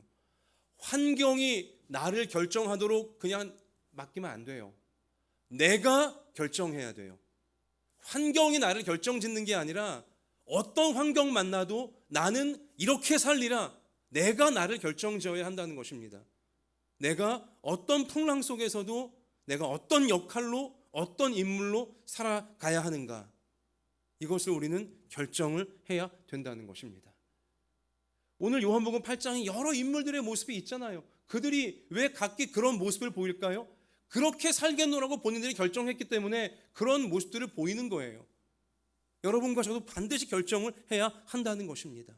환경이 나를 결정하도록 그냥 맡기면 안 돼요. 내가 결정해야 돼요. 환경이 나를 결정짓는 게 아니라 어떤 환경 만나도 나는 이렇게 살리라, 내가 나를 결정지어야 한다는 것입니다. 내가 어떤 풍랑 속에서도 내가 어떤 역할로, 어떤 인물로 살아가야 하는가, 이것을 우리는 결정을 해야 된다는 것입니다. 오늘 요한복음 8장에 여러 인물들의 모습이 있잖아요. 그들이 왜 각기 그런 모습을 보일까요? 그렇게 살겠노라고 본인들이 결정했기 때문에 그런 모습들을 보이는 거예요. 여러분과 저도 반드시 결정을 해야 한다는 것입니다.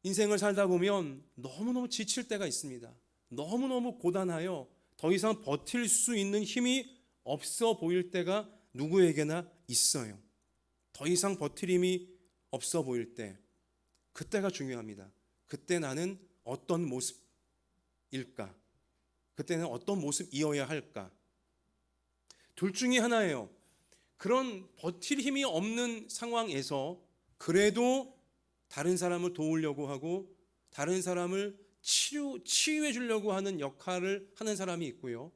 인생을 살다 보면 너무너무 지칠 때가 있습니다. 너무너무 고단하여 더 이상 버틸 수 있는 힘이 없어 보일 때가 누구에게나 있어요. 더 이상 버틸 힘이 없어 보일 때, 그때가 중요합니다. 그때 나는 어떤 모습일까? 그때는 어떤 모습이어야 할까? 둘 중에 하나예요. 그런 버틸 힘이 없는 상황에서 그래도 다른 사람을 도우려고 하고 다른 사람을 치유해 주려고 하는 역할을 하는 사람이 있고요,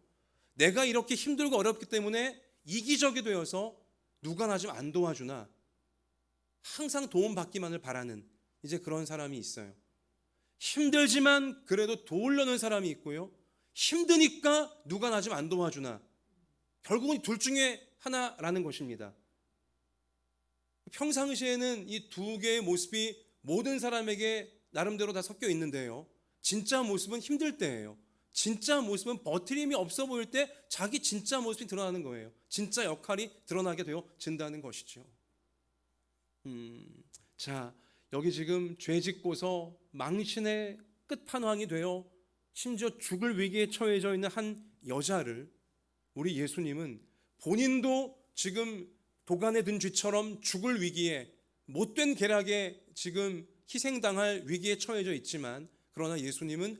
내가 이렇게 힘들고 어렵기 때문에 이기적이 되어서 누가 나 좀 안 도와주나 항상 도움받기만을 바라는 이제 그런 사람이 있어요. 힘들지만 그래도 도우려는 사람이 있고요, 힘드니까 누가 나 좀 안 도와주나, 결국은 둘 중에 하나라는 것입니다. 평상시에는 이 두 개의 모습이 모든 사람에게 나름대로 다 섞여 있는데요, 진짜 모습은 힘들 때예요. 진짜 모습은 버틸 힘이 없어 보일 때 자기 진짜 모습이 드러나는 거예요. 진짜 역할이 드러나게 되어진다는 것이죠. 여기 지금 죄 짓고서 망신의 끝판왕이 되어 심지어 죽을 위기에 처해져 있는 한 여자를 우리 예수님은 본인도 지금 도간에 든 쥐처럼 죽을 위기에 못된 계략에 지금 희생당할 위기에 처해져 있지만, 그러나 예수님은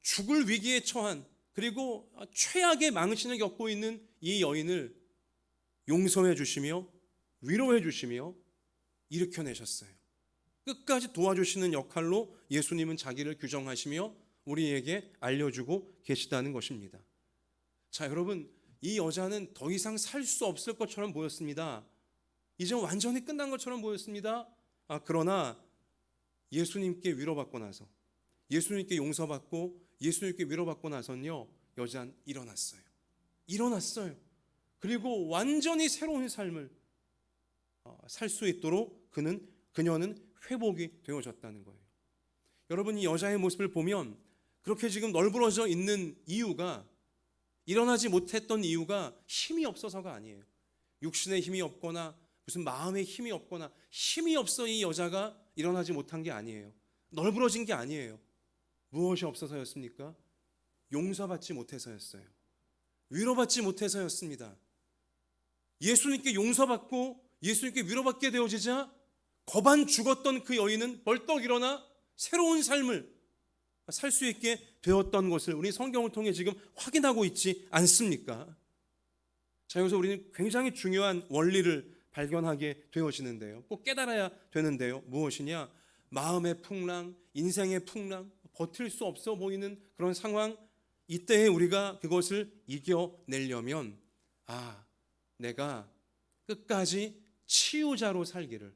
죽을 위기에 처한, 그리고 최악의 망신을 겪고 있는 이 여인을 용서해 주시며 위로해 주시며 일으켜내셨어요. 끝까지 도와주시는 역할로 예수님은 자기를 규정하시며 우리에게 알려주고 계시다는 것입니다. 자, 여러분, 이 여자는 더 이상 살 수 없을 것처럼 보였습니다. 이제 완전히 끝난 것처럼 보였습니다. 그러나 예수님께 위로받고 나서, 예수님께 용서받고 예수님께 위로받고 나서는요, 여자는 일어났어요. 그리고 완전히 새로운 삶을 살 수 있도록 그녀는 회복이 되어졌다는 거예요. 여러분, 이 여자의 모습을 보면 그렇게 지금 널브러져 있는 이유가, 일어나지 못했던 이유가 힘이 없어서가 아니에요. 육신의 힘이 없거나 무슨 마음의 힘이 없거나 힘이 없어 이 여자가 일어나지 못한 게 아니에요. 널브러진 게 아니에요. 무엇이 없어서였습니까? 용서받지 못해서였어요. 위로받지 못해서였습니다. 예수님께 용서받고 예수님께 위로받게 되어지자 거반 죽었던 그 여인은 벌떡 일어나 새로운 삶을 살 수 있게 되었던 것을 우리 성경을 통해 지금 확인하고 있지 않습니까? 자, 여기서 우리는 굉장히 중요한 원리를 발견하게 되어지는데요. 꼭 깨달아야 되는데요. 무엇이냐? 마음의 풍랑, 인생의 풍랑, 버틸 수 없어 보이는 그런 상황, 이때에 우리가 그것을 이겨내려면 내가 끝까지 치유자로 살기를,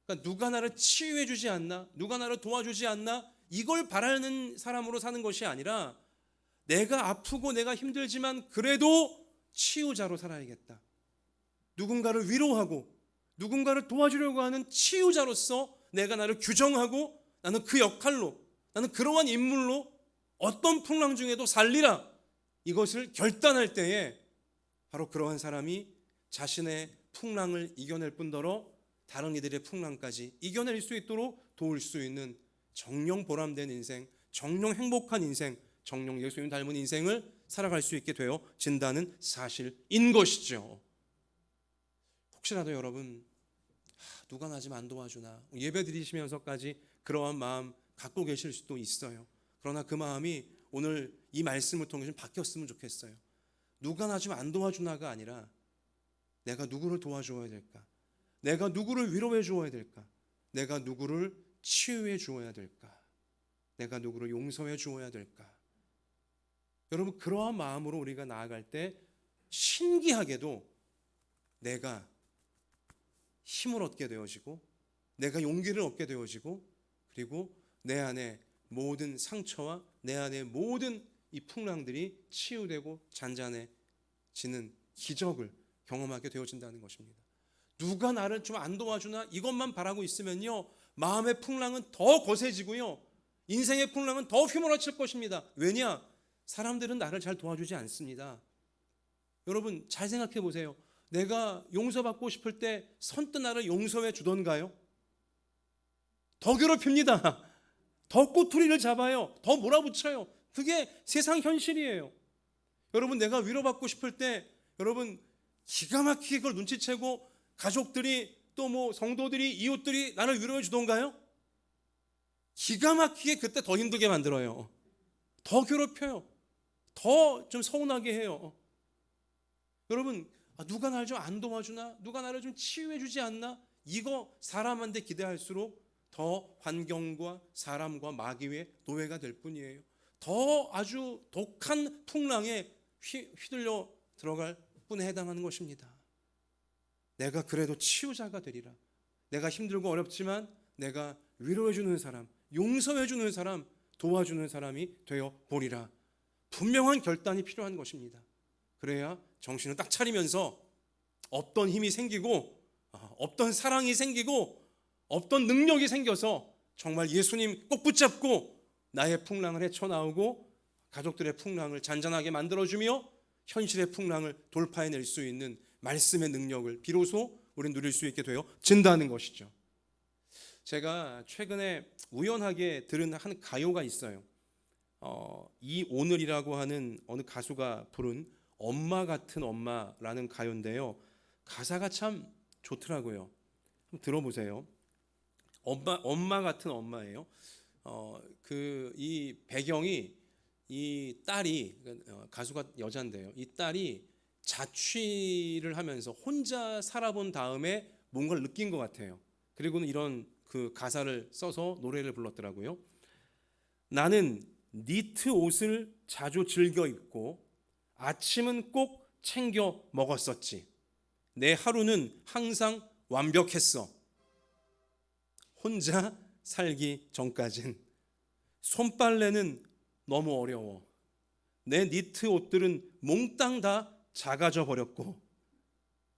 그러니까 누가 나를 치유해 주지 않나, 누가 나를 도와주지 않나, 이걸 바라는 사람으로 사는 것이 아니라 내가 아프고 내가 힘들지만 그래도 치유자로 살아야겠다. 누군가를 위로하고 누군가를 도와주려고 하는 치유자로서 내가 나를 규정하고 나는 그 역할로, 나는 그러한 인물로 어떤 풍랑 중에도 살리라, 이것을 결단할 때에 바로 그러한 사람이 자신의 풍랑을 이겨낼 뿐더러 다른 이들의 풍랑까지 이겨낼 수 있도록 도울 수 있는 정령 보람된 인생, 정령 행복한 인생, 정령 예수님 닮은 인생을 살아갈 수 있게 되어진다는 사실인 것이죠. 혹시라도 여러분, 누가 나 좀 안 도와주나, 예배 드리시면서까지 그러한 마음 갖고 계실 수도 있어요. 그러나 그 마음이 오늘 이 말씀을 통해 좀 바뀌었으면 좋겠어요. 누가 나 좀 안 도와주나가 아니라 내가 누구를 도와줘야 될까? 내가 누구를 위로해 주어야 될까? 내가 누구를 치유해 주어야 될까? 내가 누구를 용서해 주어야 될까? 여러분, 그러한 마음으로 우리가 나아갈 때 신기하게도 내가 힘을 얻게 되어지고, 내가 용기를 얻게 되어지고, 그리고 내 안에 모든 상처와 내 안에 모든 이 풍랑들이 치유되고 잔잔해지는 기적을 경험하게 되어진다는 것입니다. 누가 나를 좀 안 도와주나 이것만 바라고 있으면요, 마음의 풍랑은 더 거세지고요, 인생의 풍랑은 더 휘몰아칠 것입니다. 왜냐? 사람들은 나를 잘 도와주지 않습니다. 여러분, 잘 생각해 보세요. 내가 용서받고 싶을 때 선뜻 나를 용서해 주던가요? 더 괴롭힙니다. 더 꼬투리를 잡아요. 더 몰아붙여요. 그게 세상 현실이에요. 여러분, 내가 위로받고 싶을 때 여러분 기가 막히게 그걸 눈치채고 가족들이 또 성도들이 이웃들이 나를 위로해 주던가요? 기가 막히게 그때 더 힘들게 만들어요. 더 괴롭혀요. 더 좀 서운하게 해요. 여러분, 누가 나를 좀 안 도와주나, 누가 나를 좀 치유해 주지 않나, 이거 사람한테 기대할수록 더 환경과 사람과 마귀의 노예가 될 뿐이에요. 더 아주 독한 풍랑에 휘둘려 들어갈 뿐에 해당하는 것입니다. 내가 그래도 치유자가 되리라. 내가 힘들고 어렵지만 내가 위로해 주는 사람, 용서해 주는 사람, 도와주는 사람이 되어 보리라. 분명한 결단이 필요한 것입니다. 그래야 정신을 딱 차리면서 없던 힘이 생기고 없던 사랑이 생기고 없던 능력이 생겨서 정말 예수님 꼭 붙잡고 나의 풍랑을 헤쳐나오고 가족들의 풍랑을 잔잔하게 만들어주며 현실의 풍랑을 돌파해낼 수 있는 말씀의 능력을 비로소 우리는 누릴 수 있게 되어진다는 것이죠. 제가 최근에 우연하게 들은 한 가요가 있어요. 이오늘이라고 하는 어느 가수가 부른 엄마 같은 엄마라는 가요인데요, 가사가 참 좋더라고요. 한번 들어보세요. 엄마 같은 엄마예요. 이 배경이 이 딸이 가수가 여잔데요. 이 딸이 자취를 하면서 혼자 살아본 다음에 뭔가를 느낀 것 같아요. 그리고는 이런 그 가사를 써서 노래를 불렀더라고요. 나는 니트 옷을 자주 즐겨 입고 아침은 꼭 챙겨 먹었었지. 내 하루는 항상 완벽했어. 혼자 살기 전까진. 손빨래는 너무 어려워. 내 니트 옷들은 몽땅 다 작아져 버렸고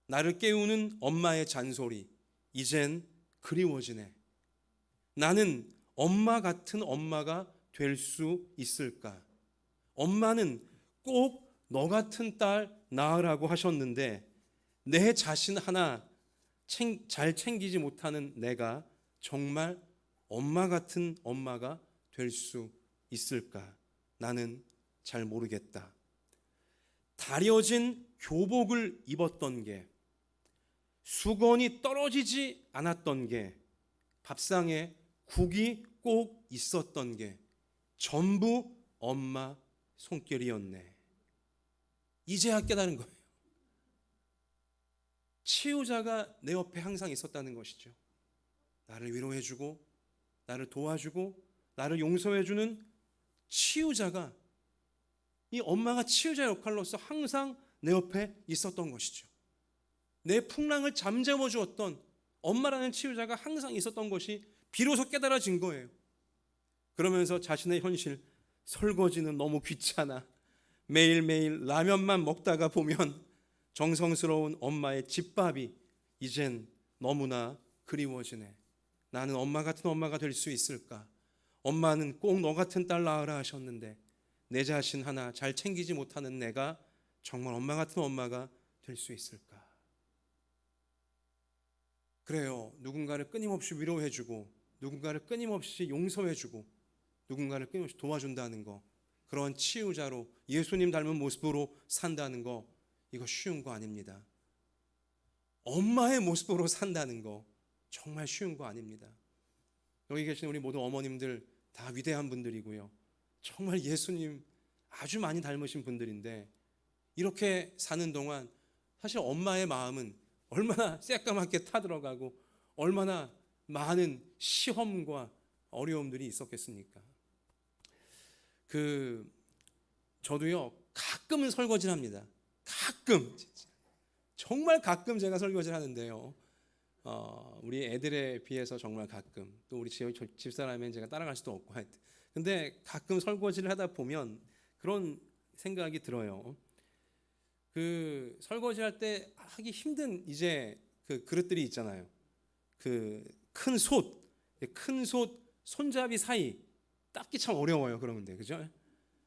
나를 깨우는 엄마의 잔소리 이젠 그리워지네. 나는 엄마 같은 엄마가 될 수 있을까? 엄마는 꼭 너 같은 딸 낳으라고 하셨는데 내 자신 하나 잘 챙기지 못하는 내가 정말 엄마 같은 엄마가 될 수 있을까? 나는 잘 모르겠다. 다려진 교복을 입었던 게, 수건이 떨어지지 않았던 게, 밥상에 국이 꼭 있었던 게 전부 엄마 손길이었네. 이제야 깨달은 거예요. 치유자가 내 옆에 항상 있었다는 것이죠. 나를 위로해주고 나를 도와주고 나를 용서해주는 치유자가, 이 엄마가 치유자 역할로서 항상 내 옆에 있었던 것이죠. 내 풍랑을 잠재워 주었던 엄마라는 치유자가 항상 있었던 것이 비로소 깨달아진 거예요. 그러면서 자신의 현실, 설거지는 너무 귀찮아. 매일매일 라면만 먹다가 보면 정성스러운 엄마의 집밥이 이젠 너무나 그리워지네. 나는 엄마 같은 엄마가 될 수 있을까? 엄마는 꼭 너 같은 딸 낳으라 하셨는데 내 자신 하나 잘 챙기지 못하는 내가 정말 엄마 같은 엄마가 될 수 있을까? 그래요. 누군가를 끊임없이 위로해주고 누군가를 끊임없이 용서해주고 누군가를 끊임없이 도와준다는 거, 그런 치유자로 예수님 닮은 모습으로 산다는 거, 이거 쉬운 거 아닙니다. 엄마의 모습으로 산다는 거 정말 쉬운 거 아닙니다. 여기 계신 우리 모든 어머님들 다 위대한 분들이고요. 정말 예수님 아주 많이 닮으신 분들인데 이렇게 사는 동안 사실 엄마의 마음은 얼마나 새까맣게 타들어가고 얼마나 많은 시험과 어려움들이 있었겠습니까? 저도요 가끔은 설거지를 합니다. 가끔, 정말 가끔 제가 설거지를 하는데요. 우리 애들에 비해서 정말 가끔, 또 우리 집사람은 제가 따라갈 수도 없고 하여튼. 근데 가끔 설거지를 하다 보면 그런 생각이 들어요. 설거지할 때 하기 힘든 이제 그 그릇들이 있잖아요. 큰 솥 손잡이 사이 닦기 참 어려워요. 그러는데 그죠?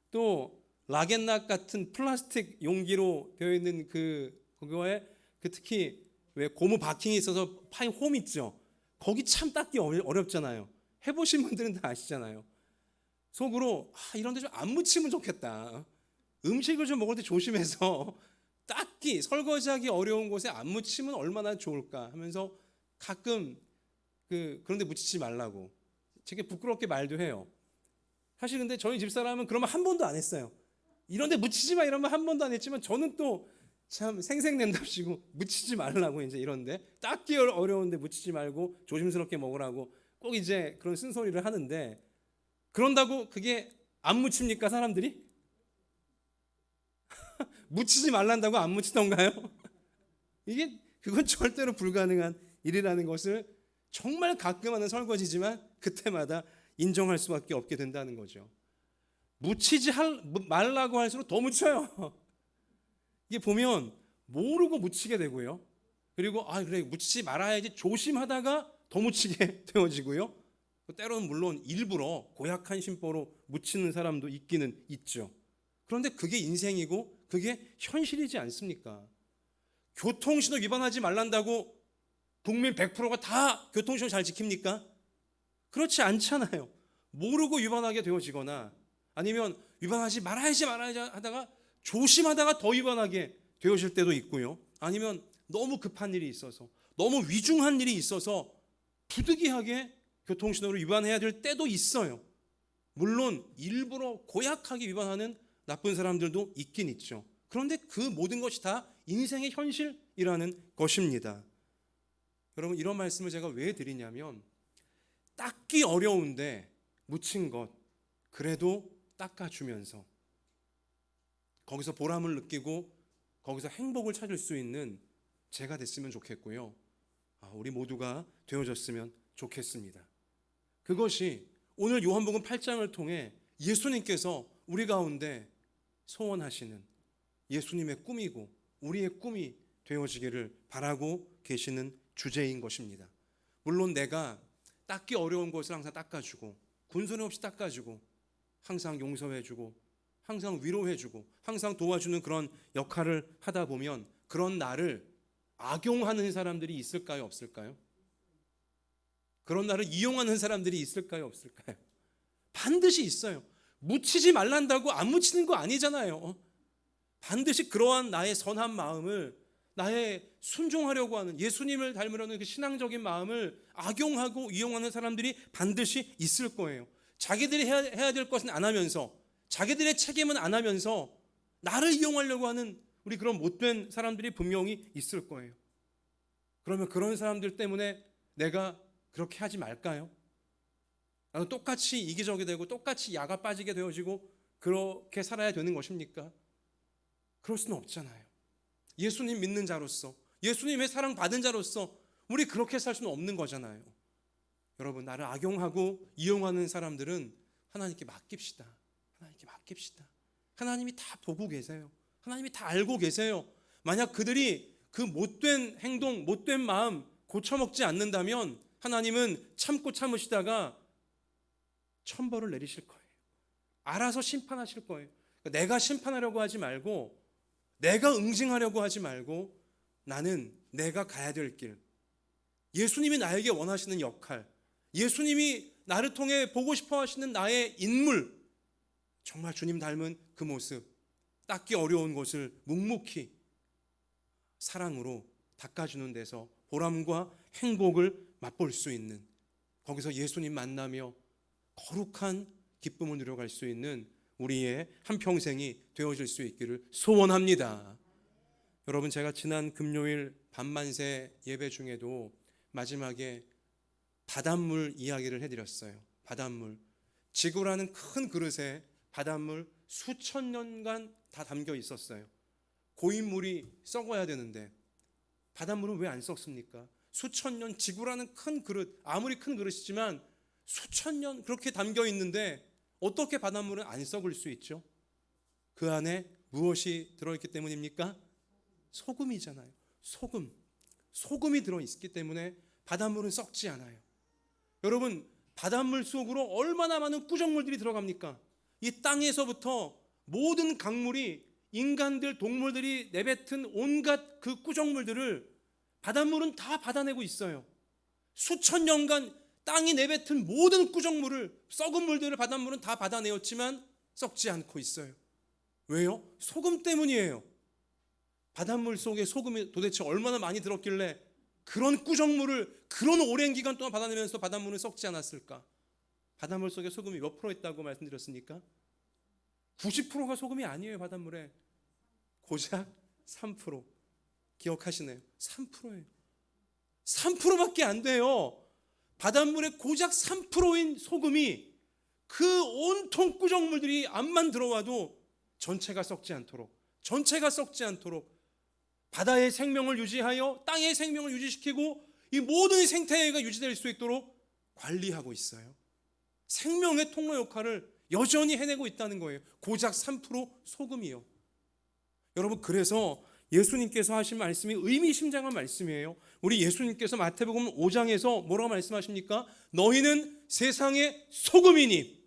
또 락앤락 같은 플라스틱 용기로 되어 있는 그거에 특히 왜 고무 바킹이 있어서 파인 홈 있죠. 거기 참 닦기 어렵잖아요. 해보신 분들은 다 아시잖아요. 속으로 이런 데 좀 안 묻히면 좋겠다. 음식을 좀 먹을 때 조심해서 닦기, 설거지하기 어려운 곳에 안 묻히면 얼마나 좋을까 하면서 가끔 그런 데 묻히지 말라고 되게 부끄럽게 말도 해요. 사실 근데 저희 집사람은 그러면 한 번도 안 했어요. 이런 데 묻히지 마 이러면 한 번도 안 했지만 저는 또 참 생색낸답시고 묻히지 말라고, 이제 이런데 닦기 어려운데 묻히지 말고 조심스럽게 먹으라고 꼭 이제 그런 쓴소리를 하는데, 그런다고 그게 안 묻힙니까 사람들이? 묻히지 말란다고 안 묻히던가요? 그건 절대로 불가능한 일이라는 것을 정말 가끔 하는 설거지지만 그때마다 인정할 수밖에 없게 된다는 거죠. 묻히지 말라고 할수록 더 묻혀요. 이게 보면 모르고 묻히게 되고요. 그리고 그래 묻히지 말아야지 조심하다가 더 묻히게 되어지고요. 때로는 물론 일부러 고약한 심보로 묻히는 사람도 있기는 있죠. 그런데 그게 인생이고 그게 현실이지 않습니까? 교통신호 위반하지 말란다고 국민 100%가 다 교통신호 잘 지킵니까? 그렇지 않잖아요. 모르고 위반하게 되어지거나 아니면 위반하지 말아야지 하다가 조심하다가 더 위반하게 되어질 때도 있고요. 아니면 너무 급한 일이 있어서, 너무 위중한 일이 있어서 부득이하게 교통신호를 위반해야 될 때도 있어요. 물론 일부러 고약하게 위반하는 나쁜 사람들도 있긴 있죠. 그런데 그 모든 것이 다 인생의 현실이라는 것입니다. 여러분, 이런 말씀을 제가 왜 드리냐면, 닦기 어려운데 묻힌 것 그래도 닦아주면서 거기서 보람을 느끼고 거기서 행복을 찾을 수 있는 제가 됐으면 좋겠고요. 우리 모두가 되어졌으면 좋겠습니다. 그것이 오늘 요한복음 8장을 통해 예수님께서 우리 가운데 소원하시는 예수님의 꿈이고 우리의 꿈이 되어지기를 바라고 계시는 주제인 것입니다. 물론 내가 닦기 어려운 것을 항상 닦아주고 군소리 없이 닦아주고 항상 용서해주고 항상 위로해주고 항상 도와주는 그런 역할을 하다 보면 그런 나를 악용하는 사람들이 있을까요? 없을까요? 그런 나를 이용하는 사람들이 있을까요? 없을까요? 반드시 있어요. 묻히지 말란다고 안 묻히는 거 아니잖아요. 반드시 그러한 나의 선한 마음을, 나의 순종하려고 하는, 예수님을 닮으려는 그 신앙적인 마음을 악용하고 이용하는 사람들이 반드시 있을 거예요. 자기들이 해야 될 것은 안 하면서, 자기들의 책임은 안 하면서 나를 이용하려고 하는 우리 그런 못된 사람들이 분명히 있을 거예요. 그러면 그런 사람들 때문에 내가 그렇게 하지 말까요? 나도 똑같이 이기적이 되고 똑같이 야가 빠지게 되어지고 그렇게 살아야 되는 것입니까? 그럴 수는 없잖아요. 예수님 믿는 자로서, 예수님의 사랑 받은 자로서 우리 그렇게 살 수는 없는 거잖아요. 여러분, 나를 악용하고 이용하는 사람들은 하나님께 맡깁시다. 하나님께 맡깁시다. 하나님이 다 보고 계세요. 하나님이 다 알고 계세요. 만약 그들이 그 못된 행동, 못된 마음 고쳐먹지 않는다면 하나님은 참고 참으시다가 천벌을 내리실 거예요. 알아서 심판하실 거예요. 내가 심판하려고 하지 말고, 내가 응징하려고 하지 말고, 나는 내가 가야 될 길, 예수님이 나에게 원하시는 역할, 예수님이 나를 통해 보고 싶어 하시는 나의 인물, 정말 주님 닮은 그 모습, 닦기 어려운 것을 묵묵히 사랑으로 닦아주는 데서 보람과 행복을 맛볼 수 있는, 거기서 예수님 만나며 거룩한 기쁨을 누려갈 수 있는 우리의 한평생이 되어질 수 있기를 소원합니다. 여러분, 제가 지난 금요일 밤만세 예배 중에도 마지막에 바닷물 이야기를 해드렸어요. 바닷물, 지구라는 큰 그릇에 바닷물 수천 년간 다 담겨 있었어요. 고인물이 썩어야 되는데 바닷물은 왜 안 썩습니까? 수천 년, 지구라는 큰 그릇, 아무리 큰 그릇이지만 수천 년 그렇게 담겨 있는데 어떻게 바닷물은 안 썩을 수 있죠? 그 안에 무엇이 들어있기 때문입니까? 소금이잖아요. 소금이 들어있기 때문에 바닷물은 썩지 않아요. 여러분, 바닷물 속으로 얼마나 많은 꾸정물들이 들어갑니까? 이 땅에서부터 모든 강물이, 인간들, 동물들이 내뱉은 온갖 그 꾸정물들을 바닷물은 다 받아내고 있어요. 수천 년간 땅이 내뱉은 모든 꾸정물을, 썩은 물들을 바닷물은 다 받아내었지만 썩지 않고 있어요. 왜요? 소금 때문이에요. 바닷물 속에 소금이 도대체 얼마나 많이 들었길래 그런 꾸정물을 그런 오랜 기간 동안 받아내면서 바닷물은 썩지 않았을까? 바닷물 속에 소금이 몇 프로 있다고 말씀드렸습니까? 90%가 소금이 아니에요. 바닷물에 고작 3%. 기억하시네요. 3%예요. 3%밖에 안 돼요. 바닷물에 고작 3%인 소금이 그 온통 꾸정물들이 암만 들어와도 전체가 썩지 않도록 바다의 생명을 유지하여 땅의 생명을 유지시키고 이 모든 생태계가 유지될 수 있도록 관리하고 있어요. 생명의 통로 역할을 여전히 해내고 있다는 거예요. 고작 3% 소금이요. 여러분, 그래서 예수님께서 하신 말씀이 의미심장한 말씀이에요. 우리 예수님께서 마태복음 5장에서 뭐라고 말씀하십니까? 너희는 세상의 소금이니.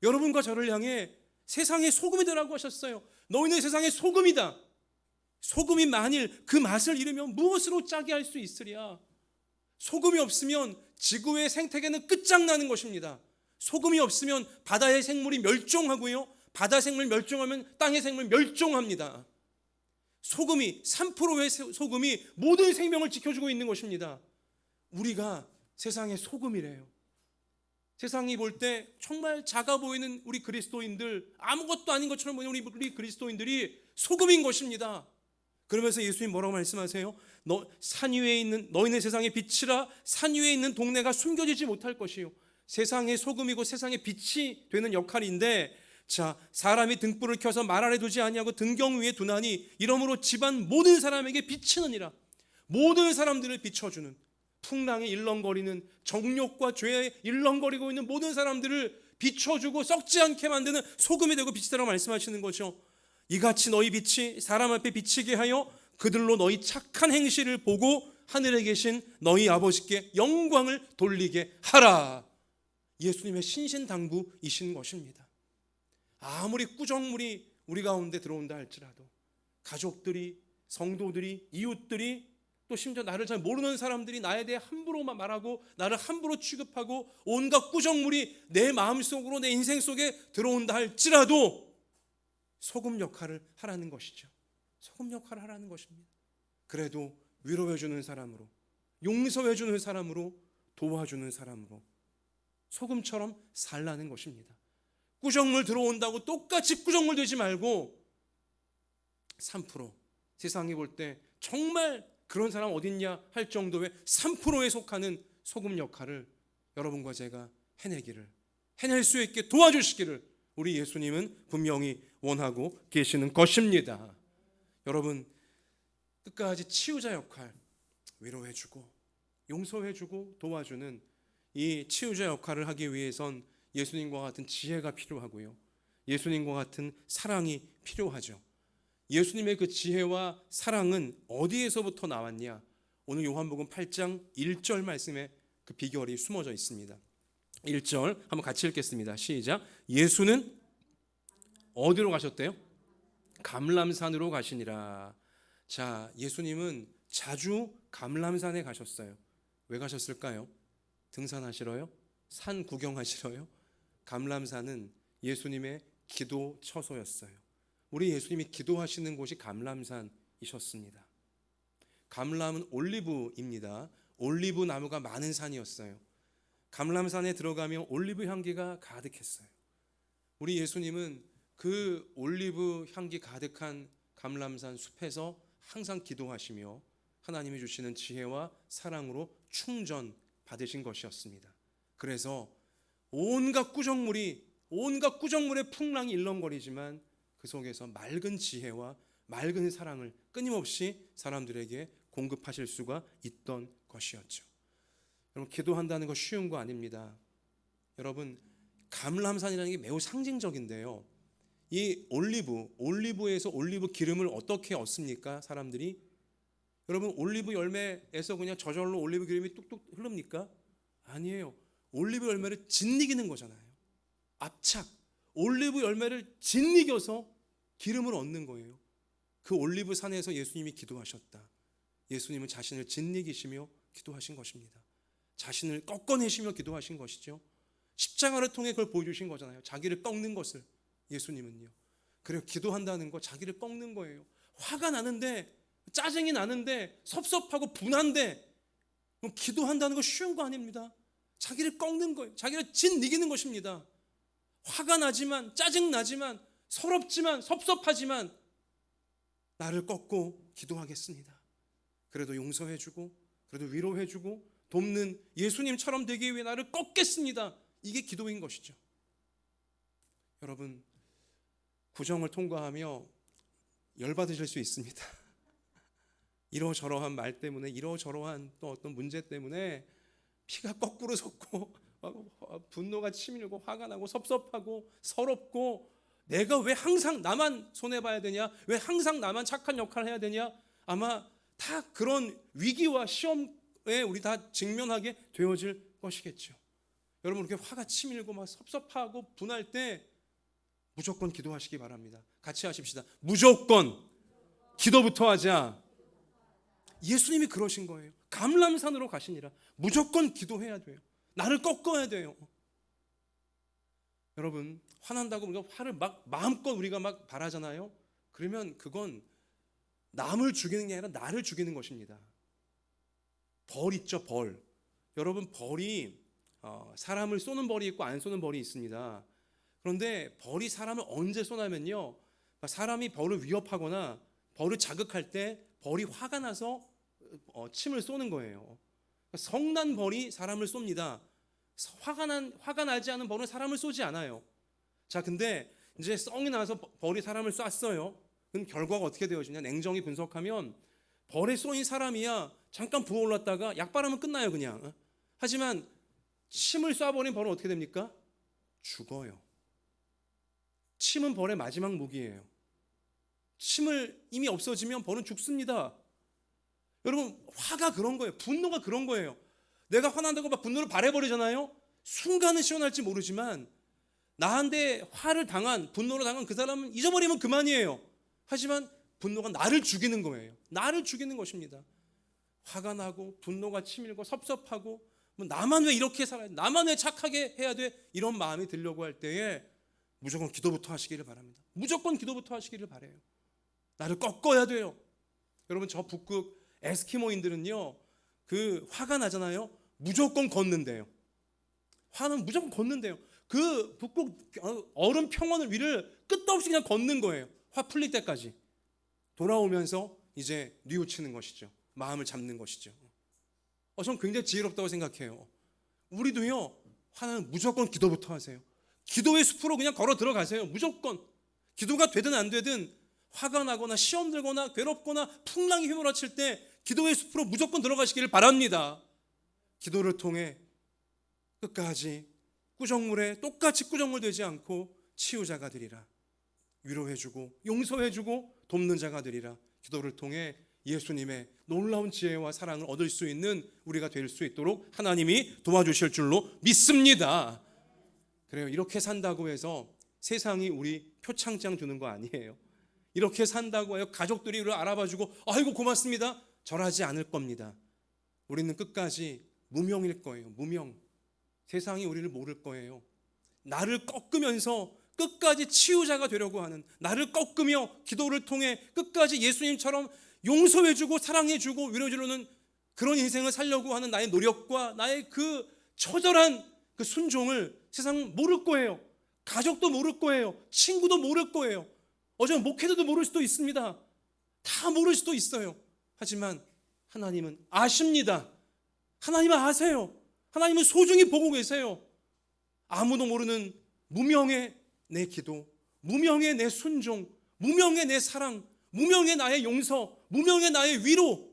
여러분과 저를 향해 세상의 소금이 되라고 하셨어요. 너희는 세상의 소금이다. 소금이 만일 그 맛을 잃으면 무엇으로 짜게 할 수 있으랴? 소금이 없으면 지구의 생태계는 끝장나는 것입니다. 소금이 없으면 바다의 생물이 멸종하고요, 바다 생물 멸종하면 땅의 생물 멸종합니다. 소금이, 3%의 소금이 모든 생명을 지켜주고 있는 것입니다. 우리가 세상의 소금이래요. 세상이 볼 때 정말 작아 보이는 우리 그리스도인들, 아무것도 아닌 것처럼 보이는 우리 그리스도인들이 소금인 것입니다. 그러면서 예수님 뭐라고 말씀하세요? 산 위에 있는 너희는 세상의 빛이라. 산 위에 있는 동네가 숨겨지지 못할 것이요. 세상의 소금이고 세상의 빛이 되는 역할인데, 자, 사람이 등불을 켜서 말 아래 두지 아니하고 등경 위에 두나니 이러므로 집안 모든 사람에게 비치느니라. 모든 사람들을 비춰주는, 풍랑에 일렁거리는, 정욕과 죄에 일렁거리고 있는 모든 사람들을 비춰주고 썩지 않게 만드는 소금이 되고 빛이 되라고 말씀하시는 거죠. 이같이 너희 빛이 사람 앞에 비치게 하여 그들로 너희 착한 행실을 보고 하늘에 계신 너희 아버지께 영광을 돌리게 하라. 예수님의 신신당부이신 것입니다. 아무리 꾸정물이 우리 가운데 들어온다 할지라도, 가족들이, 성도들이, 이웃들이, 또 심지어 나를 잘 모르는 사람들이 나에 대해 함부로만 말하고 나를 함부로 취급하고 온갖 꾸정물이 내 마음속으로, 내 인생 속에 들어온다 할지라도 소금 역할을 하라는 것이죠. 소금 역할을 하라는 것입니다. 그래도 위로해주는 사람으로, 용서해주는 사람으로, 도와주는 사람으로 소금처럼 살라는 것입니다. 꾸정물 들어온다고 똑같이 꾸정물 되지 말고 3%, 세상이 볼 때 정말 그런 사람 어딨냐 할 정도의 3%에 속하는 소금 역할을 여러분과 제가 해낼 수 있게 도와주시기를 우리 예수님은 분명히 원하고 계시는 것입니다. 여러분, 끝까지 치유자 역할, 위로해주고 용서해주고 도와주는 이 치유자 역할을 하기 위해선 예수님과 같은 지혜가 필요하고요, 예수님과 같은 사랑이 필요하죠. 예수님의 그 지혜와 사랑은 어디에서부터 나왔냐? 오늘 요한복음 8장 1절 말씀에 그 비결이 숨어져 있습니다. 1절 한번 같이 읽겠습니다. 시작. 예수는 어디로 가셨대요? 감람산으로 가시니라. 자, 예수님은 자주 감람산에 가셨어요. 왜 가셨을까요? 등산하시러요? 산 구경하시러요? 감람산은 예수님의 기도 처소였어요. 우리 예수님이 기도하시는 곳이 감람산이셨습니다. 감람은 올리브입니다. 올리브 나무가 많은 산이었어요. 감람산에 들어가면 올리브 향기가 가득했어요. 우리 예수님은 그 올리브 향기 가득한 감람산 숲에서 항상 기도하시며 하나님이 주시는 지혜와 사랑으로 충전 받으신 것이었습니다. 그래서 온갖 꾸정물의 풍랑이 일렁거리지만 그 속에서 맑은 지혜와 맑은 사랑을 끊임없이 사람들에게 공급하실 수가 있던 것이었죠. 여러분, 기도한다는 거 쉬운 거 아닙니다. 여러분, 감람산이라는 게 매우 상징적인데요, 이 올리브에서 올리브 기름을 어떻게 얻습니까? 사람들이, 여러분, 올리브 열매에서 그냥 저절로 올리브 기름이 뚝뚝 흐릅니까? 아니에요. 올리브 열매를 짓이기는 거잖아요. 압착, 올리브 열매를 짓이겨서 기름을 얻는 거예요. 그 올리브 산에서 예수님이 기도하셨다. 예수님은 자신을 짓이기시며 기도하신 것입니다. 자신을 꺾어내시며 기도하신 것이죠. 십자가를 통해 그걸 보여주신 거잖아요. 자기를 꺾는 것을. 예수님은요, 그래요. 기도한다는 거 자기를 꺾는 거예요. 화가 나는데, 짜증이 나는데, 섭섭하고 분한데, 기도한다는 거 쉬운 거 아닙니다. 자기를 꺾는 거예요. 자기를 짓이기는 것입니다. 화가 나지만, 짜증 나지만, 서럽지만, 섭섭하지만 나를 꺾고 기도하겠습니다. 그래도 용서해주고, 그래도 위로해주고, 돕는 예수님처럼 되기 위해 나를 꺾겠습니다. 이게 기도인 것이죠. 여러분, 구정을 통과하며 열받으실 수 있습니다. 이러저러한 말 때문에, 이러저러한 또 어떤 문제 때문에 피가 거꾸로 솟고 분노가 치밀고 화가 나고 섭섭하고 서럽고, 내가 왜 항상 나만 손해봐야 되냐, 왜 항상 나만 착한 역할을 해야 되냐, 아마 다 그런 위기와 시험에 우리 다 직면하게 되어질 것이겠죠. 여러분, 그렇게 화가 치밀고 막 섭섭하고 분할 때 무조건 기도하시기 바랍니다. 같이 하십시다. 무조건 기도부터 하자. 예수님이 그러신 거예요. 감람산으로 가시니라. 무조건 기도해야 돼요. 나를 꺾어야 돼요. 여러분, 화난다고 우리가 화를 막 마음껏 우리가 막 발하잖아요. 그러면 그건 남을 죽이는 게 아니라 나를 죽이는 것입니다. 벌 있죠, 벌. 여러분, 벌이 사람을 쏘는 벌이 있고 안 쏘는 벌이 있습니다. 그런데 벌이 사람을 언제 쏘냐면요, 사람이 벌을 위협하거나 벌을 자극할 때 벌이 화가 나서 침을 쏘는 거예요. 성난 벌이 사람을 쏩니다. 화가 나지 않은 벌은 사람을 쏘지 않아요. 자, 근데 이제 성이 나서 벌이 사람을 쐈어요. 그럼 결과가 어떻게 되어지냐? 냉정히 분석하면 벌에 쏘인 사람이야 잠깐 부어올랐다가 약바르면 끝나요, 그냥. 하지만 침을 쏴버린 벌은 어떻게 됩니까? 죽어요. 침은 벌의 마지막 무기예요. 침을 이미 없어지면 벌은 죽습니다. 여러분, 화가 그런 거예요. 분노가 그런 거예요. 내가 화난다고 막 분노를 발해버리잖아요. 순간은 시원할지 모르지만 나한테 화를 당한, 분노를 당한 그 사람은 잊어버리면 그만이에요. 하지만 분노가 나를 죽이는 거예요. 나를 죽이는 것입니다. 화가 나고 분노가 치밀고 섭섭하고 나만 왜 이렇게 살아야 돼? 나만 왜 착하게 해야 돼? 이런 마음이 들려고 할 때에 무조건 기도부터 하시기를 바랍니다. 무조건 기도부터 하시기를 바라요. 나를 꺾어야 돼요. 여러분, 저 북극 에스키모인들은요, 그 화가 나잖아요. 무조건 걷는데요. 화는 무조건 걷는데요. 그 북극 얼음 평원 위를 끝도 없이 그냥 걷는 거예요. 화 풀릴 때까지. 돌아오면서 이제 뉘우치는 것이죠. 마음을 잡는 것이죠. 저는 굉장히 지혜롭다고 생각해요. 우리도요, 화는 무조건 기도부터 하세요. 기도의 숲으로 그냥 걸어 들어가세요. 무조건. 기도가 되든 안 되든 화가 나거나 시험 들거나 괴롭거나 풍랑이 휘몰아칠 때 기도의 숲으로 무조건 들어가시기를 바랍니다. 기도를 통해 끝까지 꾸정물에 똑같이 꾸정물 되지 않고 치유자가 되리라. 위로해주고 용서해주고 돕는 자가 되리라. 기도를 통해 예수님의 놀라운 지혜와 사랑을 얻을 수 있는 우리가 될 수 있도록 하나님이 도와주실 줄로 믿습니다. 그래요. 이렇게 산다고 해서 세상이 우리 표창장 주는 거 아니에요. 이렇게 산다고 해요 가족들이 우리를 알아봐주고 아이고 고맙습니다 절하지 않을 겁니다. 우리는 끝까지 무명일 거예요. 무명. 세상이 우리를 모를 거예요. 나를 꺾으면서 끝까지 치유자가 되려고 하는, 나를 꺾으며 기도를 통해 끝까지 예수님처럼 용서해주고 사랑해주고 위로해주려는 그런 인생을 살려고 하는 나의 노력과 나의 그 처절한 그 순종을 세상은 모를 거예요. 가족도 모를 거예요. 친구도 모를 거예요. 어쩌면 목회자도 모를 수도 있습니다. 다 모를 수도 있어요. 하지만 하나님은 아십니다. 하나님은 아세요. 하나님은 소중히 보고 계세요. 아무도 모르는 무명의 내 기도, 무명의 내 순종, 무명의 내 사랑, 무명의 나의 용서, 무명의 나의 위로,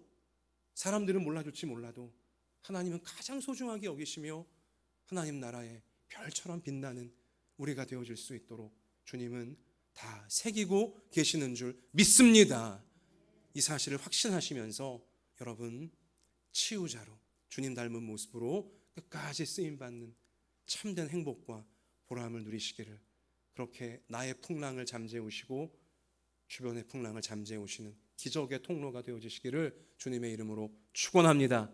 사람들은 몰라줄지 몰라도 하나님은 가장 소중하게 여기시며 하나님 나라의 별처럼 빛나는 우리가 되어질 수 있도록 주님은 다 새기고 계시는 줄 믿습니다. 이 사실을 확신하시면서 여러분 치유자로 주님 닮은 모습으로 끝까지 쓰임받는 참된 행복과 보람을 누리시기를, 그렇게 나의 풍랑을 잠재우시고 주변의 풍랑을 잠재우시는 기적의 통로가 되어지시기를 주님의 이름으로 축원합니다.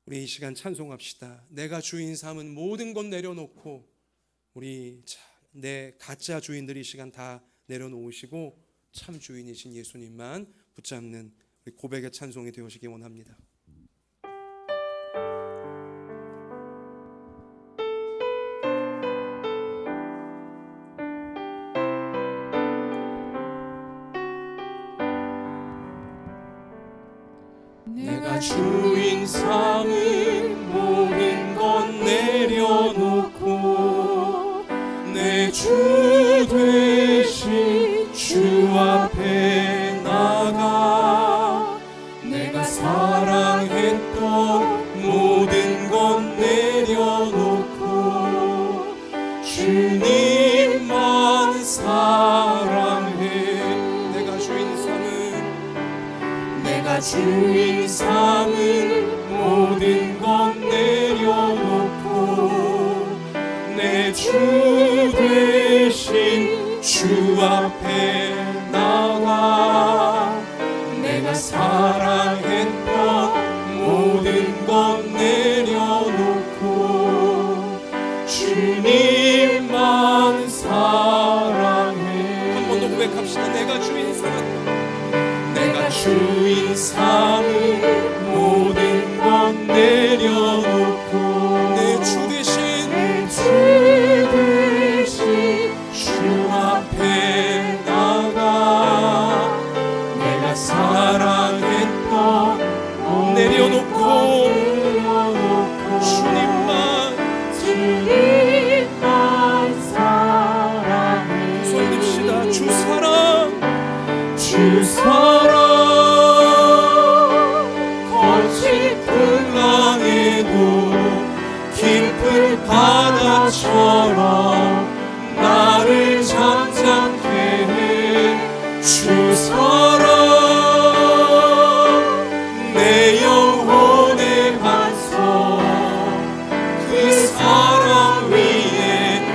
우리 이 시간 찬송합시다. 내가 주인 삼은 모든 것 내려놓고, 우리 내 가짜 주인들이 이 시간 다 내려놓으시고 참 주인이신 예수님만 붙잡는 우리 고백의 찬송이 되어지기 원합니다. 내가 주인 삼은 모든 것 내려놓고 내 주 되신 주 앞에 나가 내가 사랑했던 모든 것 내려놓고 주님만 사랑해. 내가 주인 삼은 모든 것 내려놓고 내 주 되신 주 앞에 나가 내가 사랑했던 모든 것 내려놓고 주님만 사랑해. 한 번 더 고백합시다. 내가 주인 삼았다. 내가 주인 삼은 내려놓고 주님만 사랑해. 손 듭시다. 주 사랑 주 사랑 거친 풍랑에도 깊은 바다처럼 나를 잠잠케 해. 주 사랑 내 영혼의 반석 그 사랑 위에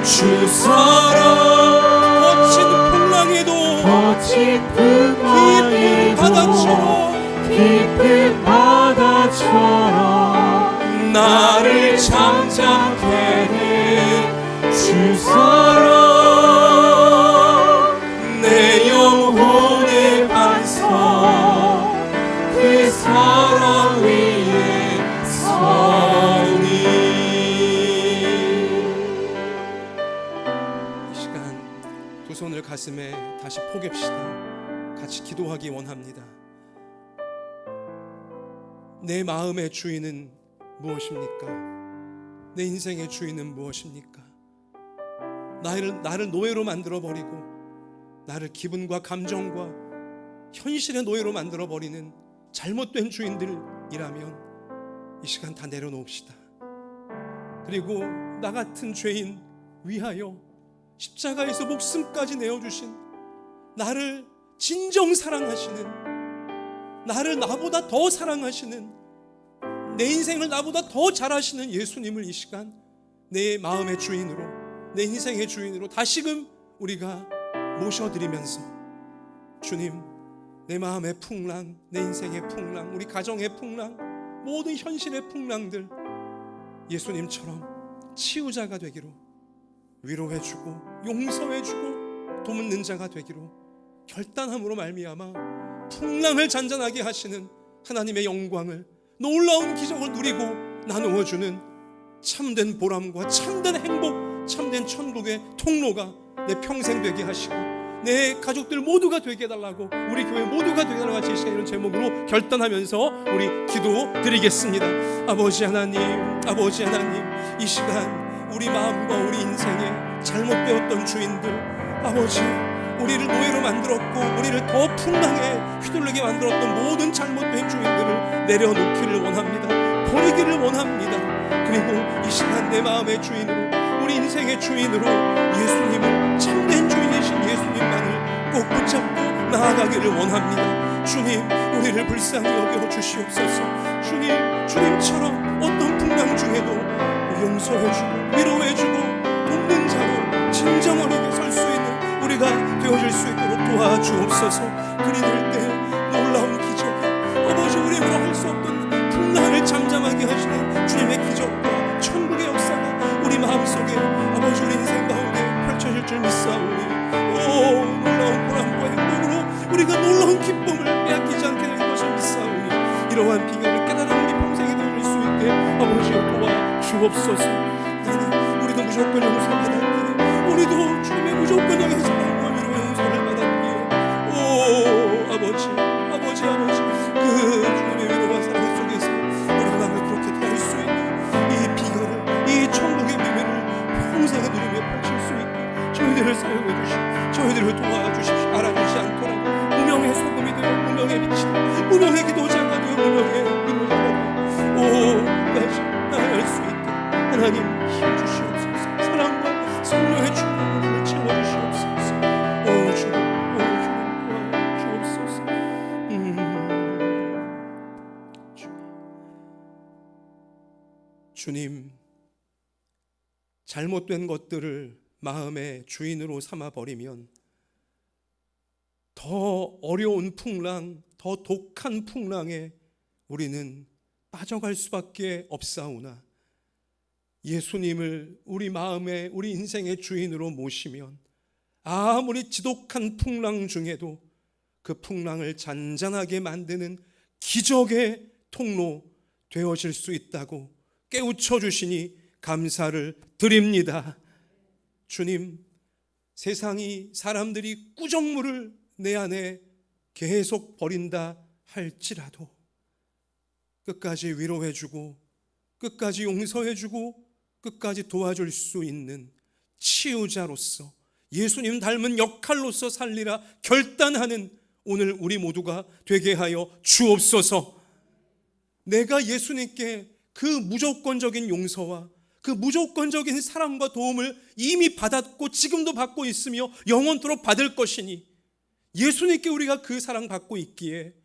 주 사랑 거친 풍랑에도 깊은 바다처럼 나를 잠잠케 해. 주 사랑 내 영혼의 반석 그 사랑 위에 서리. 이 시간 두 손을 가슴에 다시 포갭시다. 같이 기도하기 원합니다. 내 마음의 주인은 무엇입니까? 내 인생의 주인은 무엇입니까? 나를 노예로 만들어버리고 나를 기분과 감정과 현실의 노예로 만들어버리는 잘못된 주인들이라면 이 시간 다 내려놓읍시다. 그리고 나 같은 죄인 위하여 십자가에서 목숨까지 내어주신 나를 진정 사랑하시는, 나를 나보다 더 사랑하시는, 내 인생을 나보다 더 잘하시는 예수님을 이 시간 내 마음의 주인으로, 내 인생의 주인으로 다시금 우리가 모셔드리면서 주님, 내 마음의 풍랑, 내 인생의 풍랑, 우리 가정의 풍랑, 모든 현실의 풍랑들 예수님처럼 치유자가 되기로, 위로해주고 용서해주고 돕는 자가 되기로 결단함으로 말미암아 풍랑을 잔잔하게 하시는 하나님의 영광을, 놀라운 기적을 누리고 나누어주는 참된 보람과 참된 행복, 참된 천국의 통로가 내 평생 되게 하시고 내 가족들 모두가 되게 해달라고, 우리 교회 모두가 되게 해달라고 같이 이 시간 이런 제목으로 결단하면서 우리 기도 드리겠습니다. 아버지 하나님, 아버지 하나님, 이 시간 우리 마음과 우리 인생에 잘못되었던 주인들, 아버지, 우리를 노예로 만들었고 우리를 더 풍랑에 휘둘리게 만들었던 모든 잘못된 주인들을 내려놓기를 원합니다. 버리기를 원합니다. 그리고 이 시간 내 마음의 주인으로, 우리 인생의 주인으로 예수님을, 참된 주인이신 예수님만을 꼭 붙잡고 나아가기를 원합니다. 주님, 우리를 불쌍히 여겨 주시옵소서. 주님, 주님처럼 어떤 풍랑 중에도 용서해주고 위로해주고 돕는 자로 진정어리게 설 수 있는 우리가 되어질 수 있도록 도와주옵소서. 그리 될 때 놀라운 기적이, 아버지, 우리 힘으로 할 수 없던 풍랑을 잠잠하게 하시는 주님의 기적과 천국의 역사가 우리 마음속에, 아버지, 우리 인생 가운데 펼쳐질 줄 믿사오니, 오, 놀라운 보람과 행복으로 우리가 놀라운 기쁨을 빼앗기지 않게 될 것을 믿사오니, 이러한 비결을 깨달은 우리 평생에 되어질 수 있게 아버지여 도와주옵소서. 나는 우리도 무조건 용서를 받았기에, 우리도 주님의 무조건적인 사랑과 위로의 용서를 받았기에, 오 아버지, 아버지, 아버지, 그 주님의 위로와 사랑 속에서 우리가 나를 그렇게 대할 수 있는 이 비결을, 이 천국의 비밀을 평생에 누리며 펼칠 수 있게 저희들을 사용해 주시고 저희들을 도와주십시오. 알아주지 않더라도 무명의 소금이 되어 무명의 빛이다, 무명의 기도자가 되어 무명의 위로자가 되어 오 끝까지 나아갈 수 있게 하나님 힘 주시옵소서. 사랑과 성령의 축복으로 우리를 채워주시옵소서. 오 주님, 오 주님 도와주옵소서. 주님, 잘못된 것들을 마음의 주인으로 삼아버리면 더 어려운 풍랑, 더 독한 풍랑에 우리는 빠져갈 수밖에 없사오나, 예수님을 우리 마음의, 우리 인생의 주인으로 모시면 아무리 지독한 풍랑 중에도 그 풍랑을 잔잔하게 만드는 기적의 통로 되어질 수 있다고 깨우쳐 주시니 감사를 드립니다. 주님, 세상이, 사람들이 꾸정물을 내 안에 계속 버린다 할지라도 끝까지 위로해주고 끝까지 용서해주고 끝까지 도와줄 수 있는 치유자로서 예수님 닮은 역할로서 살리라 결단하는 오늘 우리 모두가 되게 하여 주옵소서. 내가 예수님께 그 무조건적인 용서와 그 무조건적인 사랑과 도움을 이미 받았고 지금도 받고 있으며 영원토록 받을 것이니 예수님께 우리가 그 사랑 받고 있기에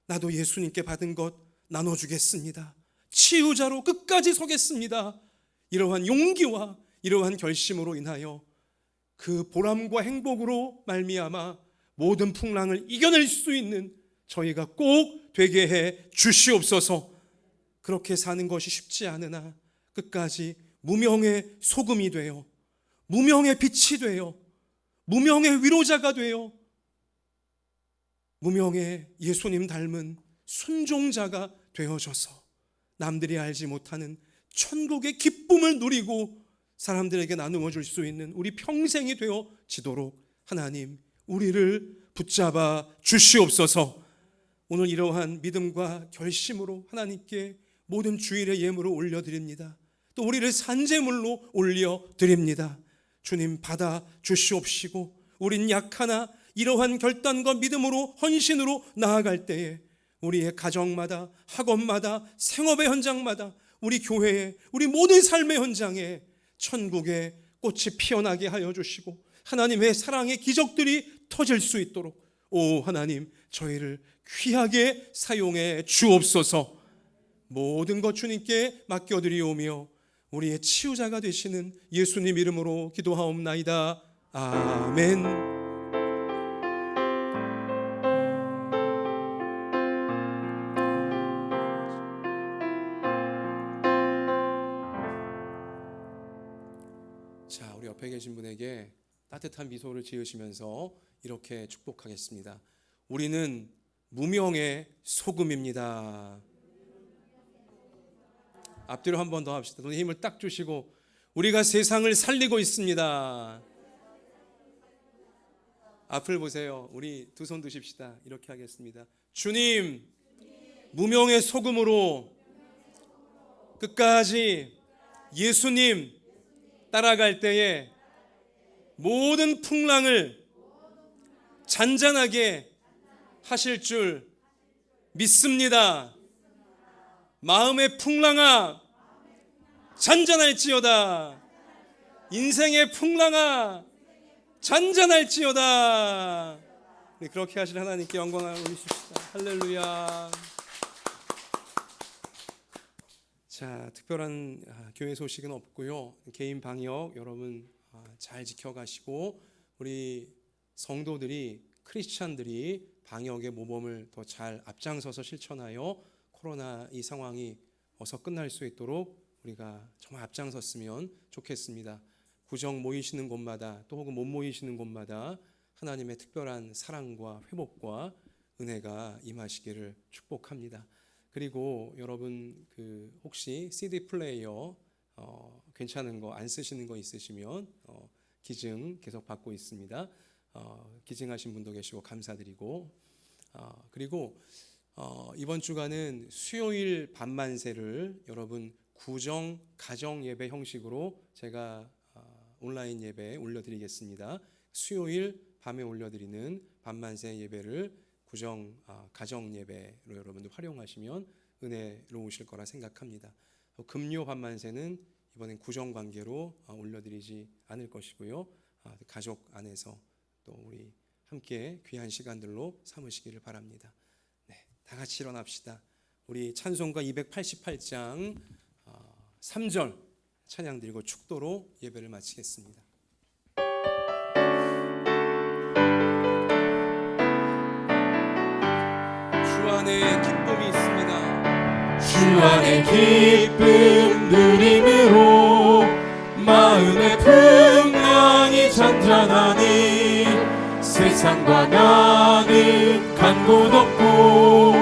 나도 예수님께 받은 것 나눠주겠습니다. 치유자로 끝까지 서겠습니다. 이러한 용기와 이러한 결심으로 인하여 그 보람과 행복으로 말미암아 모든 풍랑을 이겨낼 수 있는 저희가 꼭 되게 해 주시옵소서. 그렇게 사는 것이 쉽지 않으나 끝까지 무명의 소금이 되어 무명의 빛이 되어 무명의 위로자가 되어 무명의 예수님 닮은 순종자가 되어져서 남들이 알지 못하는 천국의 기쁨을 누리고 사람들에게 나누어 줄 수 있는 우리 평생이 되어지도록 하나님 우리를 붙잡아 주시옵소서. 오늘 이러한 믿음과 결심으로 하나님께 모든 주일의 예물을 올려드립니다. 또 우리를 산제물로 올려드립니다. 주님 받아 주시옵시고 우린 약하나 이러한 결단과 믿음으로 헌신으로 나아갈 때에 우리의 가정마다 학원마다 생업의 현장마다 우리 교회에 우리 모든 삶의 현장에 천국의 꽃이 피어나게 하여 주시고 하나님의 사랑의 기적들이 터질 수 있도록 오 하나님 저희를 귀하게 사용해 주옵소서. 모든 것 주님께 맡겨드리오며 우리의 치유자가 되시는 예수님 이름으로 기도하옵나이다. 아멘. 자, 우리 옆에 계신 분에게 따뜻한 미소를 지으시면서 이렇게 축복하겠습니다. 우리는 무명의 소금입니다. 앞뒤로 한 번 더 합시다. 눈에 힘을 딱 주시고 우리가 세상을 살리고 있습니다. 앞을 보세요. 우리 두 손 드십시다. 이렇게 하겠습니다. 주님, 무명의 소금으로 끝까지 예수님 따라갈 때에 모든 풍랑을 잔잔하게 하실 줄 믿습니다. 마음의 풍랑아 잔잔할지어다. 인생의 풍랑아 잔잔할지어다. 네, 그렇게 하실 하나님께 영광을 올리십시다. 할렐루야. 자, 특별한 교회 소식은 없고요. 개인 방역 여러분 잘 지켜가시고 우리 성도들이 크리스찬들이 방역의 모범을 더 잘 앞장서서 실천하여 코로나 이 상황이 어서 끝날 수 있도록 우리가 정말 앞장섰으면 좋겠습니다. 구정 모이시는 곳마다 또 혹은 못 모이시는 곳마다 하나님의 특별한 사랑과 회복과 은혜가 임하시기를 축복합니다. 그리고 여러분 혹시 CD 플레이어 괜찮은 거 안 쓰시는 거 있으시면 기증 계속 받고 있습니다. 기증하신 분도 계시고 감사드리고 그리고 이번 주간은 수요일 밤만세를 여러분 구정 가정 예배 형식으로 제가 온라인 예배 올려드리겠습니다. 수요일 밤에 올려드리는 밤만세 예배를 구정 가정 예배로 여러분들 활용하시면 은혜로우실 거라 생각합니다. 금요 밤만세는 이번엔 구정 관계로 올려드리지 않을 것이고요. 가족 안에서 또 우리 함께 귀한 시간들로 삼으시기를 바랍니다. 네, 다 같이 일어납시다. 우리 찬송가 288장 3절 찬양 드리고 축도로 예배를 마치겠습니다. 주 안에 기쁨이 있습니다. 주 안에 기쁨 누림으로 마음의 풍랑이 잔잔하니 세상과 나는 간 곳 없고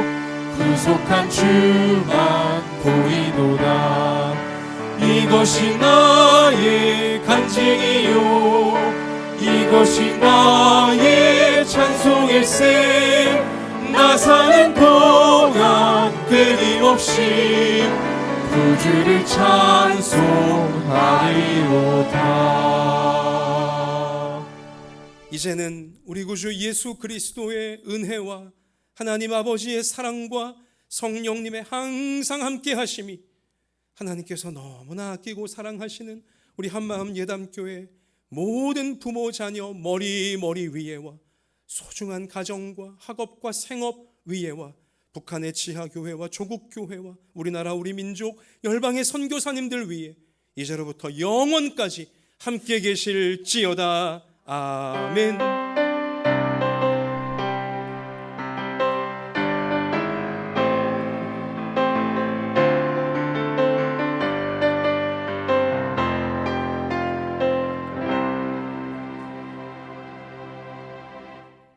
구속한 주만 보이도다. 이것이 나의 간증이요 이것이 나의 찬송일 일생 나 사는 동안 끊임없이 구주를 찬송하리로다. 이제는 우리 구주 예수 그리스도의 은혜와 하나님 아버지의 사랑과 성령님의 항상 함께 하심이, 하나님께서 너무나 아끼고 사랑하시는 우리 한마음 예담교회 모든 부모 자녀 머리 위에와 소중한 가정과 학업과 생업 위에와 북한의 지하교회와 조국교회와 우리나라 우리 민족 열방의 선교사님들 위에 이제로부터 영원까지 함께 계실지어다. 아멘.